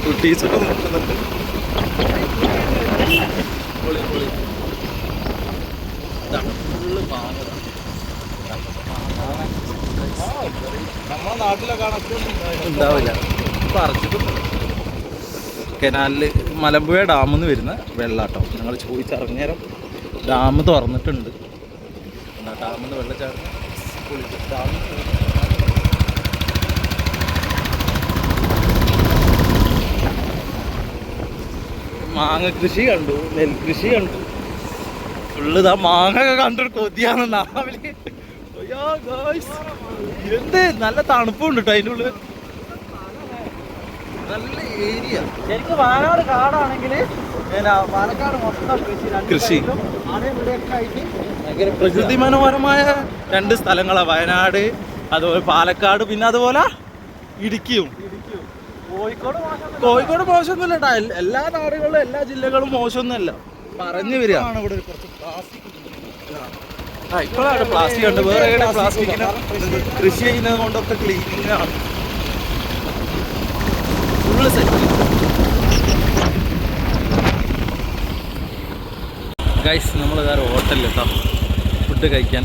കുട്ടീസൊക്കെ നോക്കുന്നുണ്ട്. ഫുള്ള് നമ്മളെ നാട്ടിലെ ഉണ്ടാവില്ല. പറിച്ചിട്ടൊന്നും. കനാലിൽ മലമ്പുഴ ഡാമിൽ നിന്ന് വരുന്ന വെള്ളാട്ടോ. ഞങ്ങൾ ചോദിച്ചറിഞ്ഞേരം ഡാം തുറന്നിട്ടുണ്ട്. ഡാമിൽ നിന്ന് വെള്ളച്ചാട്ടം മാങ്ങ കൃഷി കണ്ടു, നെൽകൃഷി കണ്ടു. ഫുള്ള് ഇതാ മാങ്ങ ഒക്കെ കണ്ടൊരു കൊതിയാണ് നാവില്. എന്ത് നല്ല തണുപ്പുണ്ട് കേട്ടോ അതിൻ്റെ ഉള്ളിൽ. നല്ല ഏരിയ. ശരിക്കും വയനാട് കാടാണെങ്കിൽ പാലക്കാട് മൊത്തം കൃഷി ഭയങ്കര പ്രകൃതി മനോഹരമായ 2 സ്ഥലങ്ങളാണ് വയനാട്, അതുപോലെ പാലക്കാട്, പിന്നെ അതുപോലെ ഇടുക്കിയും. കോഴിക്കോട് മോശമൊന്നുമില്ല കേട്ടോ. എല്ലാ നാടുകളിലും എല്ലാ ജില്ലകളും മോശമൊന്നുമല്ല, പറഞ്ഞു വരിക. ഇപ്പോഴാണ് പ്ലാസ്റ്റിക് ഉണ്ട്. വേറെ പ്ലാസ്റ്റിക്കിന് കൃഷി ചെയ്യുന്നത് കൊണ്ടൊക്കെ ക്ലീനിങ് ആണ് ഫുള്ള് സെറ്റ്. ഗൈസ് നമ്മളിതാ ഹോട്ടലിൽ കേട്ടോ ഫുഡ് കഴിക്കാൻ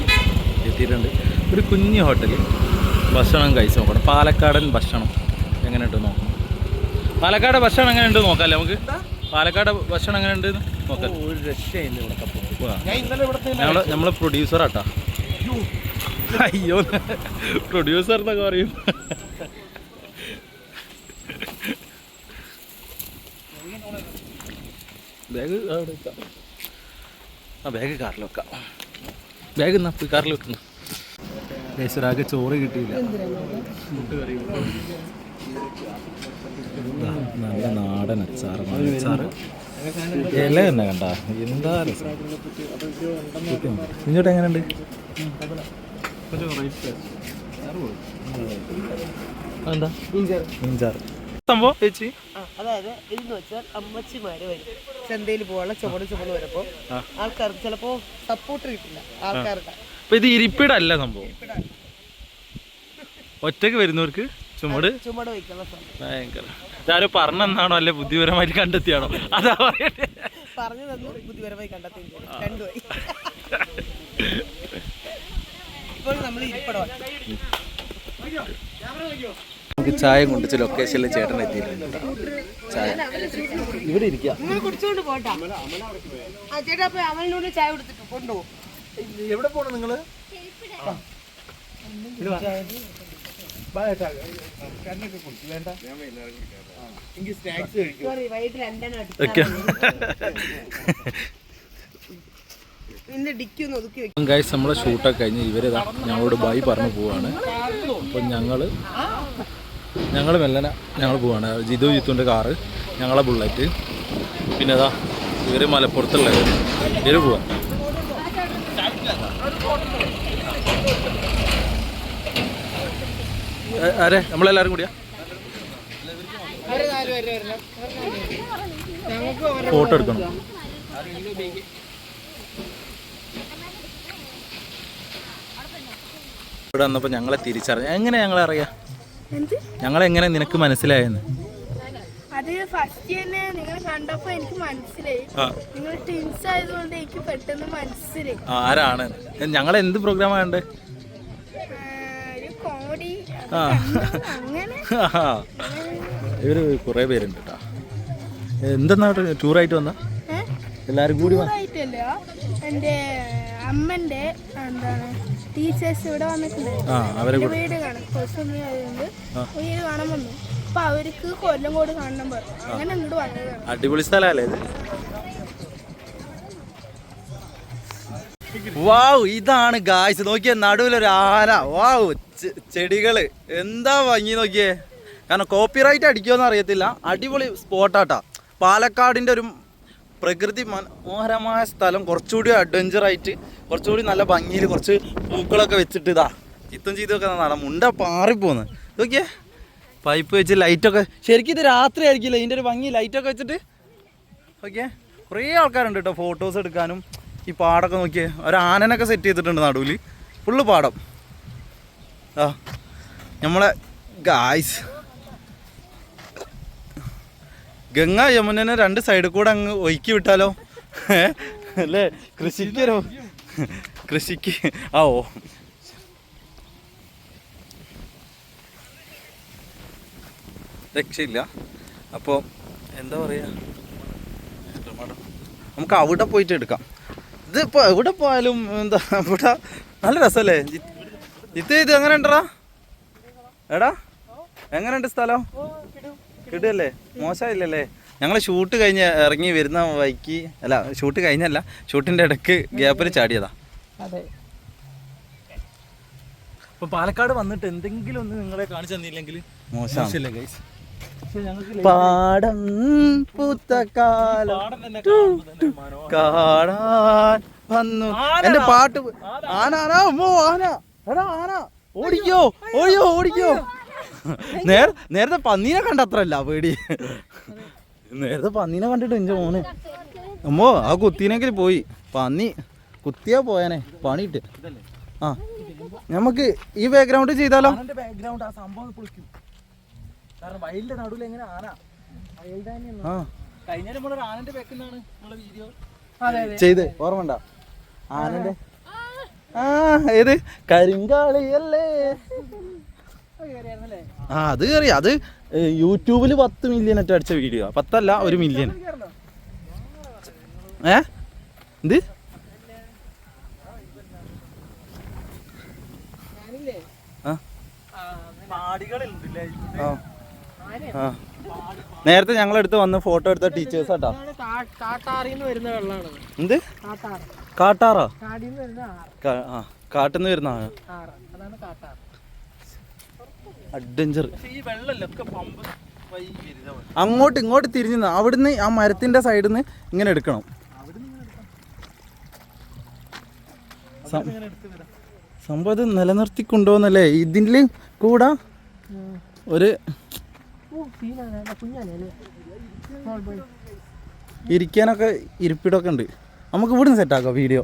എത്തിയിട്ടുണ്ട്. ഒരു കുഞ്ഞു ഹോട്ടൽ. ഭക്ഷണം കഴിച്ച് നോക്കണം. പാലക്കാടൻ ഭക്ഷണം എങ്ങനെ ഉണ്ട് നോക്കണം. പാലക്കാട് ഭക്ഷണം എങ്ങനെ ഉണ്ട് നോക്കാമല്ലേ നമുക്ക്? പാലക്കാട് ഭക്ഷണം എങ്ങനെ ഉണ്ട് നോക്കാം. ഒരു രക്ഷയില്ല ഇവിടെ. നമ്മള് പ്രൊഡ്യൂസറാട്ടാ. അയ്യോ പ്രൊഡ്യൂസർ എന്നൊക്കെ പറയും. ബാഗ് അവിടെ വെക്കാം. ബാഗ് കാറിൽ വെക്കാം. ബാഗ് എന്നാ പോയി കാറിൽ വെക്കുന്നു. ദേശരാകെ ചോറ് കിട്ടിയില്ല. നല്ല നാടൻ അച്ചാറ്. അച്ചാറ് ഇല തന്നെ കണ്ട എന്താ രസം. ഇങ്ങോട്ട് എങ്ങനെയുണ്ട്? എന്താ ഇഞ്ചാറ് സംഭവം ചേച്ചി? അതായത് ഇതെന്ന് വെച്ചാൽ അമ്മച്ചിമാര് വരും ചന്തയിൽ പോകാനുള്ള ചുമട് വരുമ്പോ ആൾക്കാർക്ക് ചിലപ്പോ സപ്പോർട്ട് കിട്ടില്ല ആൾക്കാരുടെ. അപ്പൊ ഇത് ഇരിപ്പിടല്ല സംഭവം. ഒറ്റക്ക് വരുന്നവർക്ക് ചുമട് വയ്ക്കുന്ന സമയം ഭയങ്കര. ഇതാരും പറഞ്ഞെന്നാണോ അല്ലെ ബുദ്ധിപരമായിട്ട് കണ്ടെത്തിയാണോ? അതാ പറയട്ടെ. പറഞ്ഞു തന്നു, ബുദ്ധിപരമായി കണ്ടെത്തി രണ്ടുമായി. ഇപ്പോൾ നമ്മൾ ഇരിപ്പടമാണ്. നമുക്ക് ചായ കൊണ്ടിച്ച് ലൊക്കേഷനിൽ ചേട്ടൻ എത്തിയിട്ടുണ്ട്. ചായ ഇവിടെ ഇരിക്കാം. കുടിച്ചോണ്ട് പോട്ടാ ചേട്ടാ. അപ്പൊ അവനോട് ചായ കൊടുത്തിട്ട് കൊണ്ടുപോകും. എവിടെ പോണു നിങ്ങള്? വൈകിട്ട് 2 ഗൈസ് നമ്മളെ ഷൂട്ടൊക്കെ കഴിഞ്ഞ് ഇവരിതാ ഞങ്ങളോട് ബൈ പറഞ്ഞു പോവാണ്. അപ്പം ഞങ്ങൾ മെല്ലനെ ഞങ്ങൾ പോവാണ്. ജിത്തുവിൻ്റെ കാറ്, ഞങ്ങളെ ബുള്ളറ്റ്, പിന്നെ ഇതാ ഇവർ മലപ്പുറത്തുള്ള ഇവർ പോവാ. ആരെ നമ്മളെല്ലാവരും കൂടിയാ ഫോട്ടോ എടുക്കണം. ഇവിടെ വന്നപ്പോൾ ഞങ്ങളെ തിരിച്ചറിഞ്ഞ എങ്ങനെ ഞങ്ങളെ അറിയാം? ഞങ്ങളെങ്ങനെ നിനക്ക് മനസ്സിലായെന്ന്? അത് ഫസ്റ്റ് തന്നെ നിങ്ങൾ കണ്ടപ്പോ എനിക്ക് മനസ്സിലായി. നിങ്ങൾ ട്വിൻസ് ആയതുകൊണ്ട് എനിക്ക് പെട്ടെന്ന് മനസ്സിലായി ആരാണ്. ഞങ്ങൾ എന്ത് പ്രോഗ്രാം ആണ്ട്? കോമഡി. ഇവര് കുറെ പേരുണ്ട് കേട്ടോ. എന്തെന്നാ ടൂറായിട്ട് വന്ന എല്ലാരും കൂടി? എന്റെ അമ്മന്റെ എന്താണ് ടീച്ചേഴ്സ് ഇവിടെ വന്നിട്ടുണ്ട്. വീട് കാണാൻ വീട് കാണാൻ വന്നു. അപ്പൊ അവർക്ക് കൊല്ലംകോട് കാണണം പറഞ്ഞു. അങ്ങനെ ഇങ്ങോട്ട് വന്നതാണ്. അടിപൊളി സ്ഥലല്ലേ ഇത്? വാവ്, ഇതാണ് ഗായ്സ്. നോക്കിയേ നടുവിലൊരു ആന. വാവ്, ചെടികള് എന്താ ഭംഗി നോക്കിയേ. കാരണം കോപ്പിറൈറ്റ് അടിക്കുമെന്ന് അറിയത്തില്ല. അടിപൊളി സ്പോട്ടാട്ടാ. പാലക്കാടിൻ്റെ ഒരു പ്രകൃതി മനോഹരമായ സ്ഥലം. കുറച്ചുകൂടി അഡ്വഞ്ചറായിട്ട് കുറച്ചുകൂടി നല്ല ഭംഗിയിൽ കുറച്ച് പൂക്കളൊക്കെ വെച്ചിട്ട് ഇതാ ചിത്തും ചെയ്തൊക്കെ നട മുണ്ട പാറിപ്പോന്ന്. നോക്കിയേ പൈപ്പ് വെച്ച് ലൈറ്റൊക്കെ. ശരിക്കും ഇത് രാത്രി ആയിരിക്കില്ല ഇതിൻ്റെ ഒരു ഭംഗി. ലൈറ്റൊക്കെ വെച്ചിട്ട് ഓക്കെ. കുറേ ആൾക്കാരുണ്ട് കേട്ടോ ഫോട്ടോസ് എടുക്കാനും. ഈ പാടൊക്കെ നോക്കിയേ, ഒരു ആനനൊക്കെ സെറ്റ് ചെയ്തിട്ടുണ്ട് നടുവിൽ. ഫുള്ള് പാടം. ആ നമ്മളെ ഗായ്സ് ഗംഗ യമുനനെ 2 സൈഡിൽ കൂടെ അങ്ങ് ഒഴുക്കി വിട്ടാലോ അല്ലേ? കൃഷിക്ക് ഓ രക്ഷയില്ല. അപ്പോൾ എന്താ പറയുക, നമുക്ക് അവിടെ പോയിട്ട് എടുക്കാം. ഇതിപ്പോൾ എവിടെ പോയാലും എന്താ ഇവിടെ നല്ല രസമല്ലേ ജിത്ത്? ഇത് എങ്ങനെ ഉണ്ടടാ? എടാ എങ്ങനെയുണ്ട് സ്ഥലം? കിട്ടുമല്ലേ? മോശമായില്ലല്ലേ? ഞങ്ങൾ ഷൂട്ട് കഴിഞ്ഞ് ഇറങ്ങി വരുന്ന വൈക്ക്, അല്ല ഷൂട്ട് കഴിഞ്ഞല്ല, ഷൂട്ടിൻ്റെ ഇടയ്ക്ക് ഗ്യാപ്പിൽ ചാടിയതാ. അതെ. അപ്പോൾ പാലക്കാട് വന്നിട്ട് എന്തെങ്കിലും ഒന്ന് നിങ്ങളെ കാണിച്ചു തന്നില്ലെങ്കിൽ മോശമല്ലേ ഗൈസ്? പാടം പൂത്തക്കാലം കാണാൻ വന്നു. എന്റെ പാട്ട് ആന ആന അമ്മോ ആന എടാ ആന ഓടിക്കോ ഓടിയോ ഓടിക്കോ. നേരത്തെ പന്നീനെ കണ്ടത്രല്ല പേടി. നേരത്തെ പന്നീനെ കണ്ടിട്ട് എന്റെ മോനെ അമ്മോ ആ കുത്തീനെങ്കിൽ പോയി. പന്നി കുത്തിയാ പോയാനെ പണിയിട്ട്. ആ നമുക്ക് ഈ ബാക്ക്ഗ്രൗണ്ട് ചെയ്താലോ? ബാക്ക്ഗ്രൗണ്ട് ആ സംഭവം പൊളിക്കും. കാരണം വയലിന്റെ നടുവിൽ എങ്ങനെ ആന ആ കഴിഞ്ഞ നമ്മളൊരു ആനന്റെ ബാക്കിന്നാണ് നമ്മളെ വീഡിയോ ചെയ്ത് ഓർമ്മണ്ട ആനന്റെ ആ ഏത് കരിങ്കാളിയല്ലേ ആ അത് കയറി. അത് യൂട്യൂബിൽ 10 മില്യൺ ഒക്കെ അടിച്ച വീഡിയോ. 10 അല്ല 1 മില്യൺ. എന്ത് നേരത്തെ ഞങ്ങളടുത്ത് വന്ന് ഫോട്ടോ എടുത്ത ടീച്ചേഴ്സ് ആട്ടാ. എന്ത് കാട്ടാറോ? കാട്ടിന്ന് വരുന്ന അഡ്വഞ്ചർ. അങ്ങോട്ട് ഇങ്ങോട്ട് തിരിഞ്ഞു അവിടുന്ന് ആ മരത്തിന്റെ സൈഡിൽ നിന്ന് ഇങ്ങനെ എടുക്കണം. സംഭവം ഇത് നിലനിർത്തിക്കൊണ്ടോന്നല്ലേ ഇതില് കൂടാ ഒരു ഇരിക്കാനൊക്കെ ഇരിപ്പിടമൊക്കെ ഉണ്ട്. നമുക്ക് ഇവിടുന്ന് സെറ്റാക്കാം വീഡിയോ.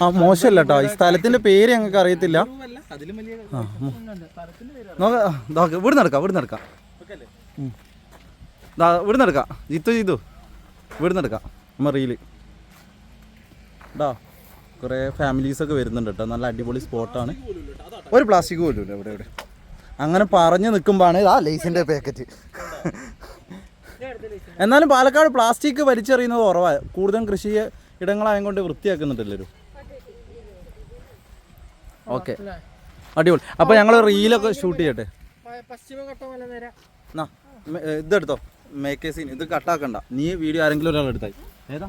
ആ മോശമല്ല കേട്ടോ. ഈ സ്ഥലത്തിന്റെ പേര് ഞങ്ങൾക്ക് അറിയത്തില്ല. ഇവിടുന്ന് എടുക്കാം ഇവിടുന്ന് എടുക്കാം ഇവിടുന്ന് എടുക്കാം. ജിത്തു ഇവിടുന്ന് എടുക്കാം. നമ്മ റീല് കുറേ ഫാമിലീസൊക്കെ വരുന്നുണ്ട് കേട്ടോ. നല്ല അടിപൊളി സ്പോട്ടാണ്. ഒരു പ്ലാസ്റ്റിക് പോലും ഇല്ല ഇവിടെ. അങ്ങനെ പറഞ്ഞു നിൽക്കുമ്പോഴാണ് ആ ലേസിൻ്റെ പാക്കറ്റ്. എന്നാലും പാലക്കാട് പ്ലാസ്റ്റിക് വലിച്ചെറിയുന്നത് കുറവാണ്. കൂടുതലും കൃഷി ഇടങ്ങളായതുകൊണ്ട് വൃത്തിയാക്കുന്നുണ്ടല്ലോ. ഓക്കെ അടിപൊളി. അപ്പോൾ ഞങ്ങൾ റീലൊക്കെ ഷൂട്ട് ചെയ്യട്ടെ. ഇതെടുത്തോ മേക്കേ സീൻ. ഇത് കട്ടാക്കണ്ട. നീ വീഡിയോ ആരെങ്കിലും ഒരാൾ എടുത്തായി. ഏതാ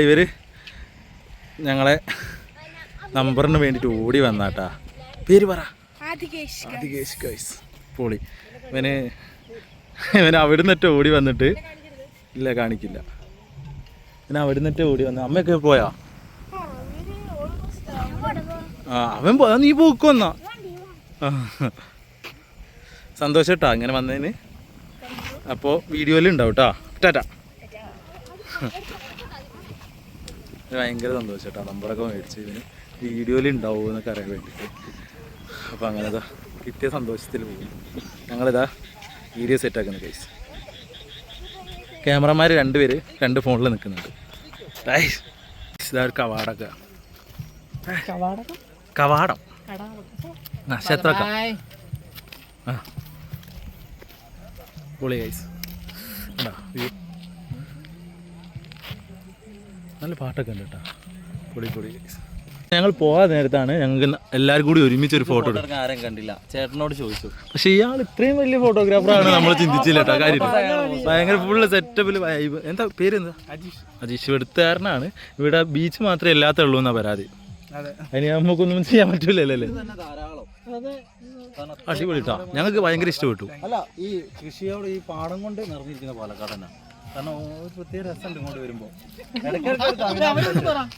ഇവര് ഞങ്ങളെ നമ്പറിന് വേണ്ടിട്ട് ഓടി വന്നാട്ടാ. പേര് പറ. പൊളി. ഇവന് അവിടുന്നിട്ട് ഓടി വന്നിട്ട് ഇല്ല കാണിക്കില്ല. പിന്നെ അവിടുന്നിട്ട് ഓടി വന്ന അമ്മയൊക്കെ പോയാ? അവൻ പോയാ നീ പോക്കുവന്നാ. സന്തോഷം കേട്ടാ ഇങ്ങനെ വന്നതിന്. അപ്പോൾ വീഡിയോയിൽ ഉണ്ടാവും കേട്ടോ. ടാറ്റാ. ഭയങ്കര സന്തോഷം കേട്ടോ. നമ്പറൊക്കെ മേടിച്ച് ഇതിന് വീഡിയോയിൽ ഉണ്ടാവും എന്നൊക്കെ അറിയാൻ വേണ്ടിയിട്ട്. അപ്പോൾ അങ്ങനെതാ കിട്ടിയ സന്തോഷത്തിൽ പോകും. ഞങ്ങളിതാ വീഡിയോ സെറ്റാക്കുന്ന കേസ്. ക്യാമറമാർ 2 പേര് 2 ഫോണിൽ നിൽക്കുന്നുണ്ട്. ഇതാ ഒരു കവാടൊക്കെ. കവാടം നക്ഷത്രക്ക. ആ പൊളി ഗൈസ്. നല്ല പാട്ടൊക്കെ ഉണ്ട് കേട്ടോ. പൊളി ഗൈസ്. ഞങ്ങൾ പോകാൻ നേരത്താണ് ഞങ്ങൾക്ക് എല്ലാവരും കൂടി ഒരുമിച്ച് ഒരു ഫോട്ടോ എടുക്കാൻ. ആരും കണ്ടില്ല. ചേട്ടനോട് ചോദിച്ചു. പക്ഷെ ഇയാൾ ഇത്രയും വലിയ ഫോട്ടോഗ്രാഫറാണ് നമ്മൾ ചിന്തിച്ചില്ല കേട്ടോ. കാര്യം ഭയങ്കര ഫുള്ള് സെറ്റപ്പിൽ. എന്താ പേരെന്താ? അജീഷ്. എടുത്തുകാരനാണ്. ഇവിടെ ബീച്ച് മാത്രമേ ഇല്ലാത്ത ഉള്ളൂ എന്നാ പരാതി. അതിന് നമുക്കൊന്നും ചെയ്യാൻ പറ്റൂലല്ലേ. അടിപൊളി കേട്ടോ. ഞങ്ങൾക്ക് ഭയങ്കര ഇഷ്ടപ്പെട്ടു. അല്ല ഈ കൃഷിയോട് ഈ പാടം കൊണ്ട് നിറഞ്ഞിരിക്കുന്ന പാലക്കാട് തന്നെ. കാരണം ഒരു പ്രത്യേക രസമുണ്ട് ഇങ്ങോട്ട് വരുമ്പോ.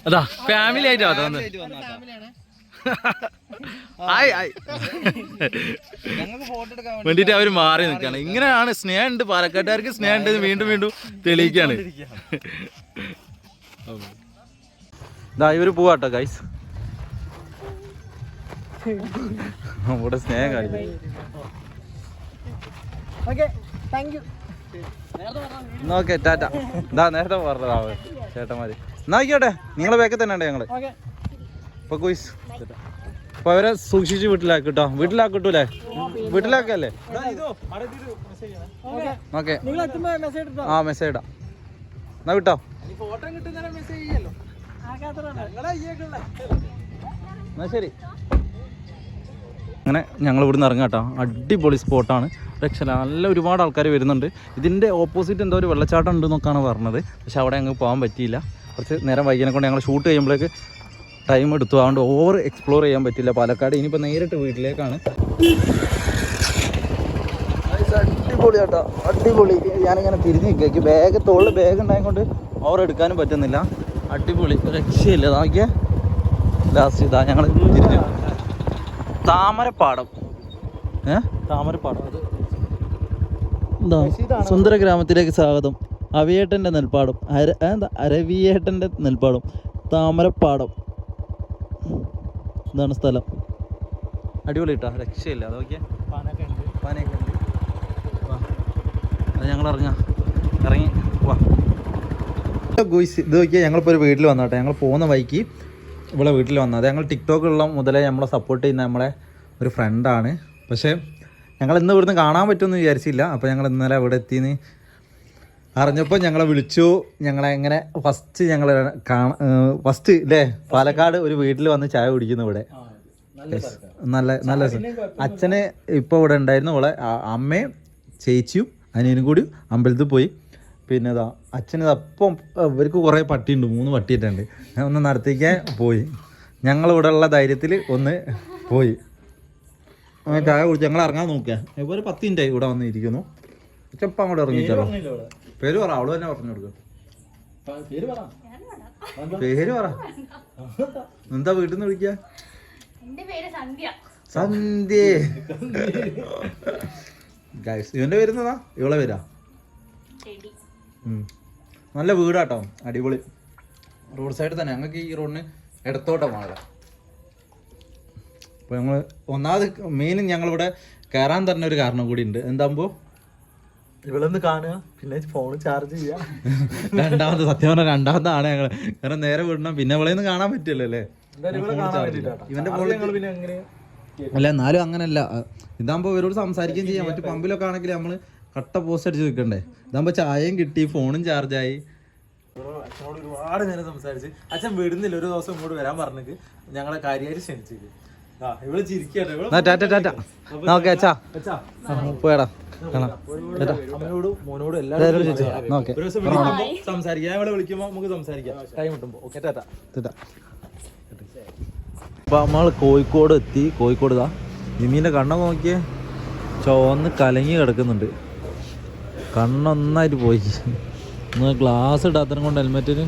അതാ ഫാമിലി ആയിട്ട് വേണ്ടിട്ട് അവര് മാറി നിൽക്കാണ്. ഇങ്ങനെയാണ് സ്നേഹമുണ്ട് പാലക്കാട്ടുകാർക്ക്. സ്നേഹമുണ്ട് വീണ്ടും വീണ്ടും തെളിയിക്കാണ്. ഇതാ ഇവര് പോവാട്ടോ ഗൈസ്. നമ്മുടെ സ്നേഹം കാണിക്കും. ഓക്കെ ടാറ്റ. ഇതാ നേരത്തെ പറഞ്ഞതാ ചേട്ടന്മാര്. എന്നാ ആയിക്കോട്ടെ. നിങ്ങളെ ബാക്കിൽ തന്നെ ഉണ്ട് ഞങ്ങള്. അപ്പൊ ഗോയ്സ് അപ്പൊ അവരെ സൂക്ഷിച്ച് വീട്ടിലാക്കിട്ടോ. വീട്ടിലാക്കിട്ടൂലേ? വീട്ടിലാക്കല്ലേ? ഓക്കെ ആ മെസ്സേജ് ഇടാം. എന്നാ വിട്ടോ. എന്നാ ശരി. അങ്ങനെ ഞങ്ങൾ ഇവിടുന്ന് ഇറങ്ങാം കേട്ടോ. അടിപൊളി സ്പോട്ടാണ്. രക്ഷയില്ല, നല്ല ഒരുപാട് ആൾക്കാർ വരുന്നുണ്ട്. ഇതിൻ്റെ ഓപ്പോസിറ്റ് എന്തോ ഒരു വെള്ളച്ചാട്ടം ഉണ്ടെന്നൊക്കെയാണ് പറഞ്ഞത്. പക്ഷെ അവിടെ ഞങ്ങൾക്ക് പോകാൻ പറ്റിയില്ല. കുറച്ച് നേരം വൈകിനെ കൊണ്ട് ഞങ്ങൾ ഷൂട്ട് ചെയ്യുമ്പോഴേക്ക് ടൈം എടുത്തു. അതുകൊണ്ട് ഓവർ എക്സ്പ്ലോർ ചെയ്യാൻ പറ്റില്ല പാലക്കാട്. ഇനിയിപ്പോൾ നേരിട്ട് വീട്ടിലേക്കാണ്. അടിപൊളി കേട്ടോ, അടിപൊളി. ഞാനിങ്ങനെ തിരിഞ്ഞ് നിൽക്കുക. ബാഗ് തോളിൽ ബാഗ് ഉണ്ടായതുകൊണ്ട് ഓവർ എടുക്കാനും പറ്റുന്നില്ല. അടിപൊളി, രക്ഷയില്ല. നോക്കിയാൽ ലാസ്റ്റ് ഇതാ ഞങ്ങൾ തിരിഞ്ഞു. താമരപ്പാടം, താമരപ്പാടം എന്താ? സുന്ദര ഗ്രാമത്തിലേക്ക് സ്വാഗതം. അവിയേട്ടൻ്റെ നെൽപ്പാടം, അരവിയേട്ടൻ്റെ നെൽപ്പാടം, താമരപ്പാടം. ഇതാണ് സ്ഥലം. അടിപൊളി കേട്ടോ, രക്ഷയില്ല. അത് നോക്കിയാൽ പാനയൊക്കെ ഉണ്ട്. വാ, അത് ഞങ്ങൾ ഇറങ്ങി വാ. ഗോയ്സ് ഇത് നോക്കിയാൽ ഞങ്ങളിപ്പോൾ ഒരു വീട്ടിൽ വന്നോട്ടെ. ഞങ്ങൾ പോകുന്ന വഴിക്ക് ഇവിടെ വീട്ടിൽ വന്നത്. ഞങ്ങൾ ടിക്ടോക്കുള്ള മുതലേ നമ്മളെ സപ്പോർട്ട് ചെയ്യുന്ന നമ്മളെ ഒരു ഫ്രണ്ടാണ്. പക്ഷേ ഞങ്ങൾ ഇന്ന് ഇവിടുന്ന് കാണാൻ പറ്റുമെന്ന് വിചാരിച്ചില്ല. അപ്പോൾ ഞങ്ങൾ ഇന്നലെ ഇവിടെ എത്തിയെന്ന് അറിഞ്ഞപ്പോൾ ഞങ്ങളെ വിളിച്ചു. ഞങ്ങളെ എങ്ങനെ ഫസ്റ്റ് ഇല്ലേ പാലക്കാട് ഒരു വീട്ടിൽ വന്ന് ചായ കുടിക്കുന്നു. ഇവിടെ നല്ല അച്ഛന് ഇപ്പോൾ ഇവിടെ ഉണ്ടായിരുന്നു. ഇവിടെ അമ്മയും ചേച്ചിയും അനിയനും കൂടി അമ്പലത്തിൽ പോയി. പിന്നെ ഇതാ അച്ഛന് അപ്പം ഇവർക്ക് കുറേ പട്ടിയുണ്ട്, 3 പട്ടിയിട്ടുണ്ട്. ഒന്ന് നടത്തിക്കാൻ പോയി. ഞങ്ങളിവിടെ ഉള്ള ധൈര്യത്തിൽ ഒന്ന് പോയി ചായ കുടിച്ച് ഞങ്ങൾ ഇറങ്ങാൻ നോക്കുക. ഇപ്പോൾ ഒരു 10 മിനിറ്റായി ഇവിടെ വന്നിരിക്കുന്നു. ചെപ്പം അങ്ങോട്ട് ഇറങ്ങിച്ചാലോ? പേര് പറ, അവള് തന്നെ പറഞ്ഞു കൊടുക്കുക. പേര് പറ. എന്താ വീട്ടിൽ നിന്ന് വിളിക്കുക? സന്ധ്യ. ഇവന്റെ പേരുന്നതാ? ഇവളെ പേരാ? നല്ല വീടാട്ടോ, അടിപൊളി. റോഡ് സൈഡ് തന്നെ. ഞങ്ങൾക്ക് ഈ റോഡിന് ഇടത്തോട്ടമാണ്. അപ്പോൾ ഞങ്ങൾ ഒന്നാമത് മെയിൻ ഞങ്ങളിവിടെ കയറാൻ തന്നെ ഒരു കാരണം കൂടി ഉണ്ട്. എന്താകുമ്പോൾ ഇവളൊന്ന് കാണുക, പിന്നെ ഫോൺ ചാർജ് ചെയ്യുക. രണ്ടാമത് സത്യം പറഞ്ഞാൽ രണ്ടാമതാണ് ഞങ്ങൾ. കാരണം നേരെ വിടണം, പിന്നെ ഇവളെയൊന്നും കാണാൻ പറ്റില്ലല്ലോ അല്ലേ? ഇവന്റെ അല്ല എന്നാലും അങ്ങനല്ല. ഇതാകുമ്പോൾ ഇവരോട് സംസാരിക്കുകയും ചെയ്യാം. മറ്റു പമ്പിലൊക്കെ ആണെങ്കിൽ നമ്മൾ കട്ട പോസ്റ്റ് അടിച്ച് നിൽക്കണ്ടേ. ഇതാകുമ്പോൾ ചായയും കിട്ടി, ഫോണും ചാർജായി. അച്ഛനോട് ഒരുപാട് നേരം സംസാരിച്ച് അച്ഛൻ വിടുന്നില്ല. ഒരു ദിവസം ഇങ്ങോട്ട് വരാൻ പറഞ്ഞിട്ട് ഞങ്ങളെ കാര്യമായിട്ട് ക്ഷണിച്ചത്. ഇവള് ചിരിക്കട്ടെ. ഓക്കെ അച്ഛാ പോയടാ. അമ്മയോടും മോനോടും എല്ലാവരും സംസാരിക്കാം. ഇവിടെ വിളിക്കുമ്പോൾ നമുക്ക് സംസാരിക്കാം ടൈം കിട്ടുമ്പോൾ. ഓക്കെ ടാറ്റാ. അപ്പോൾ നമ്മൾ കോഴിക്കോട് എത്തി. കോഴിക്കോട് ഇതാ നിമീൻ്റെ കണ്ണൊക്കെ നോക്കിയേ, ചുവന്ന് കലങ്ങി കിടക്കുന്നുണ്ട്. കണ്ണൊന്നായിട്ട് പോയി. ഒന്ന് ഗ്ലാസ് ഇടാത്തതിനെ കൊണ്ട് ഹെൽമെറ്റിന്.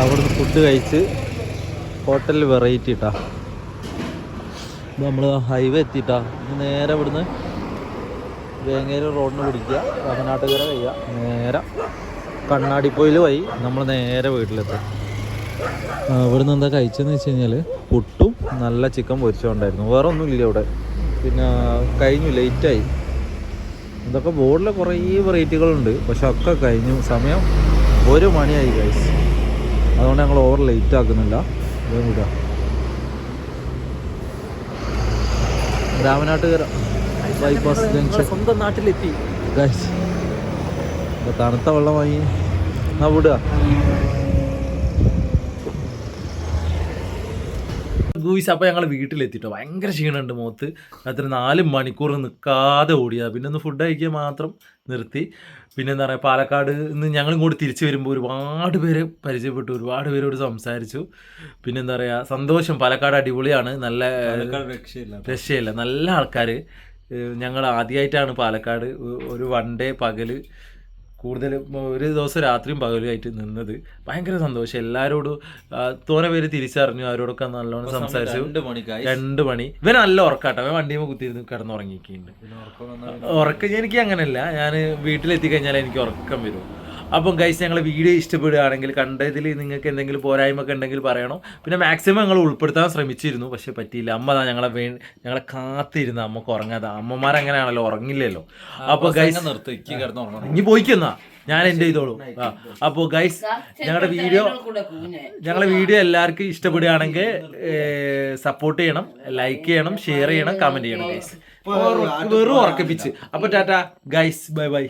അവിടുന്ന് ഫുഡ് കഴിച്ച് ഹോട്ടലിൽ വെറൈറ്റി ഇട്ടാ. ഇത് നമ്മൾ ഹൈവേ എത്തിയിട്ടാ. നേരെ ഇവിടുന്ന് വേങ്ങേരി റോഡിന് പിടിക്കുക, രാമനാട്ടുകര കഴിയുക, നേരെ കണ്ണാടിപ്പൊയിൽ വഴി നമ്മൾ നേരെ വീട്ടിലെത്തും. ഇവിടുന്ന് എന്താ കഴിച്ചതെന്ന് വെച്ച് കഴിഞ്ഞാൽ പുട്ടും നല്ല ചിക്കൻ പൊരിച്ചുകൊണ്ടായിരുന്നു. വേറെ ഒന്നുമില്ല ഇവിടെ. പിന്നെ കഴിഞ്ഞു, ലേറ്റായി. ഇതൊക്കെ ബോർഡിൽ കുറേ വെറൈറ്റികളുണ്ട്, പക്ഷെ ഒക്കെ കഴിഞ്ഞു. സമയം 1 മണിയായി ഗൈസ്. അതുകൊണ്ട് ഞങ്ങൾ ഓവർ ലേറ്റ് ആക്കുന്നില്ല. വിടാം. രാമനാട്ടുകര ബൈപ്പാസ് ജംഗ്ഷൻ സ്വന്തം നാട്ടിലെത്തി ഗൈസ്. തണുത്ത വെള്ളമായി എന്നാ വിടുക. ഗൂയിസ്. അപ്പോൾ ഞങ്ങൾ വീട്ടിലെത്തിട്ടോ. ഭയങ്കര ക്ഷീണമുണ്ട് മുഖത്ത്. അത്ര 4 മണിക്കൂർ നിൽക്കാതെ ഓടിയതാണ്. പിന്നെ ഒന്ന് ഫുഡ് കഴിക്കാൻ മാത്രം നിർത്തി. പിന്നെ എന്താ പറയുക, പാലക്കാട് നിന്ന് ഞങ്ങൾ ഇങ്ങോട്ട് തിരിച്ചു വരുമ്പോൾ ഒരുപാട് പേര് പരിചയപ്പെട്ടു, ഒരുപാട് പേരോട് സംസാരിച്ചു. പിന്നെ എന്താ പറയുക, സന്തോഷം. പാലക്കാട് അടിപൊളിയാണ്, നല്ല രക്ഷയില്ല, നല്ല ആൾക്കാർ. ഞങ്ങൾ ആദ്യമായിട്ടാണ് പാലക്കാട് ഒരു 1 ഡേ പകൽ കൂടുതൽ, ഒരു ദിവസം രാത്രിയും പകലുമായിട്ട് നിന്നത്. ഭയങ്കര സന്തോഷം. എല്ലാവരോടും തോനെ പേര് തിരിച്ചറിഞ്ഞു, അവരോടൊക്കെ നല്ലോണം സംസാരിച്ചു. 2 മണി. ഇവൻ നല്ല ഉറക്കാട്ടോ. അവൻ വണ്ടിയുമ്പോൾ കുത്തിയിരുന്ന് കിടന്നുറങ്ങിക്കുന്നുണ്ട്. ഉറക്കം എനിക്ക് അങ്ങനെയല്ല, ഞാൻ വീട്ടിലെത്തി കഴിഞ്ഞാൽ എനിക്ക് ഉറക്കം വരും. അപ്പം ഗൈസ്, ഞങ്ങളെ വീഡിയോ ഇഷ്ടപ്പെടുകയാണെങ്കിൽ, കണ്ടതിൽ നിങ്ങൾക്ക് എന്തെങ്കിലും പോരായ്മയൊക്കെ ഉണ്ടെങ്കിൽ പറയണം. പിന്നെ മാക്സിമം ഞങ്ങൾ ഉൾപ്പെടുത്താൻ ശ്രമിച്ചിരുന്നു, പക്ഷെ പറ്റിയില്ല. അമ്മ താ ഞങ്ങളെ കാത്തിരുന്ന, അമ്മക്ക് ഉറങ്ങാതെ. അമ്മമാരങ്ങനെയാണല്ലോ, ഉറങ്ങില്ലല്ലോ. അപ്പോൾ ഗൈസ് ഇനി പോയിക്കെന്നാ ഞാൻ എൻ്റെ ചെയ്തോളൂ. അപ്പോൾ ഗൈസ് ഞങ്ങളുടെ വീഡിയോ എല്ലാവർക്കും ഇഷ്ടപ്പെടുകയാണെങ്കിൽ സപ്പോർട്ട് ചെയ്യണം, ലൈക്ക് ചെയ്യണം, ഷെയർ ചെയ്യണം, കമന്റ് ചെയ്യണം ഗൈസ്. വെറും ഉറക്കിപ്പിച്ച്. അപ്പൊ ടാറ്റ ഗൈസ്, ബൈ ബൈ.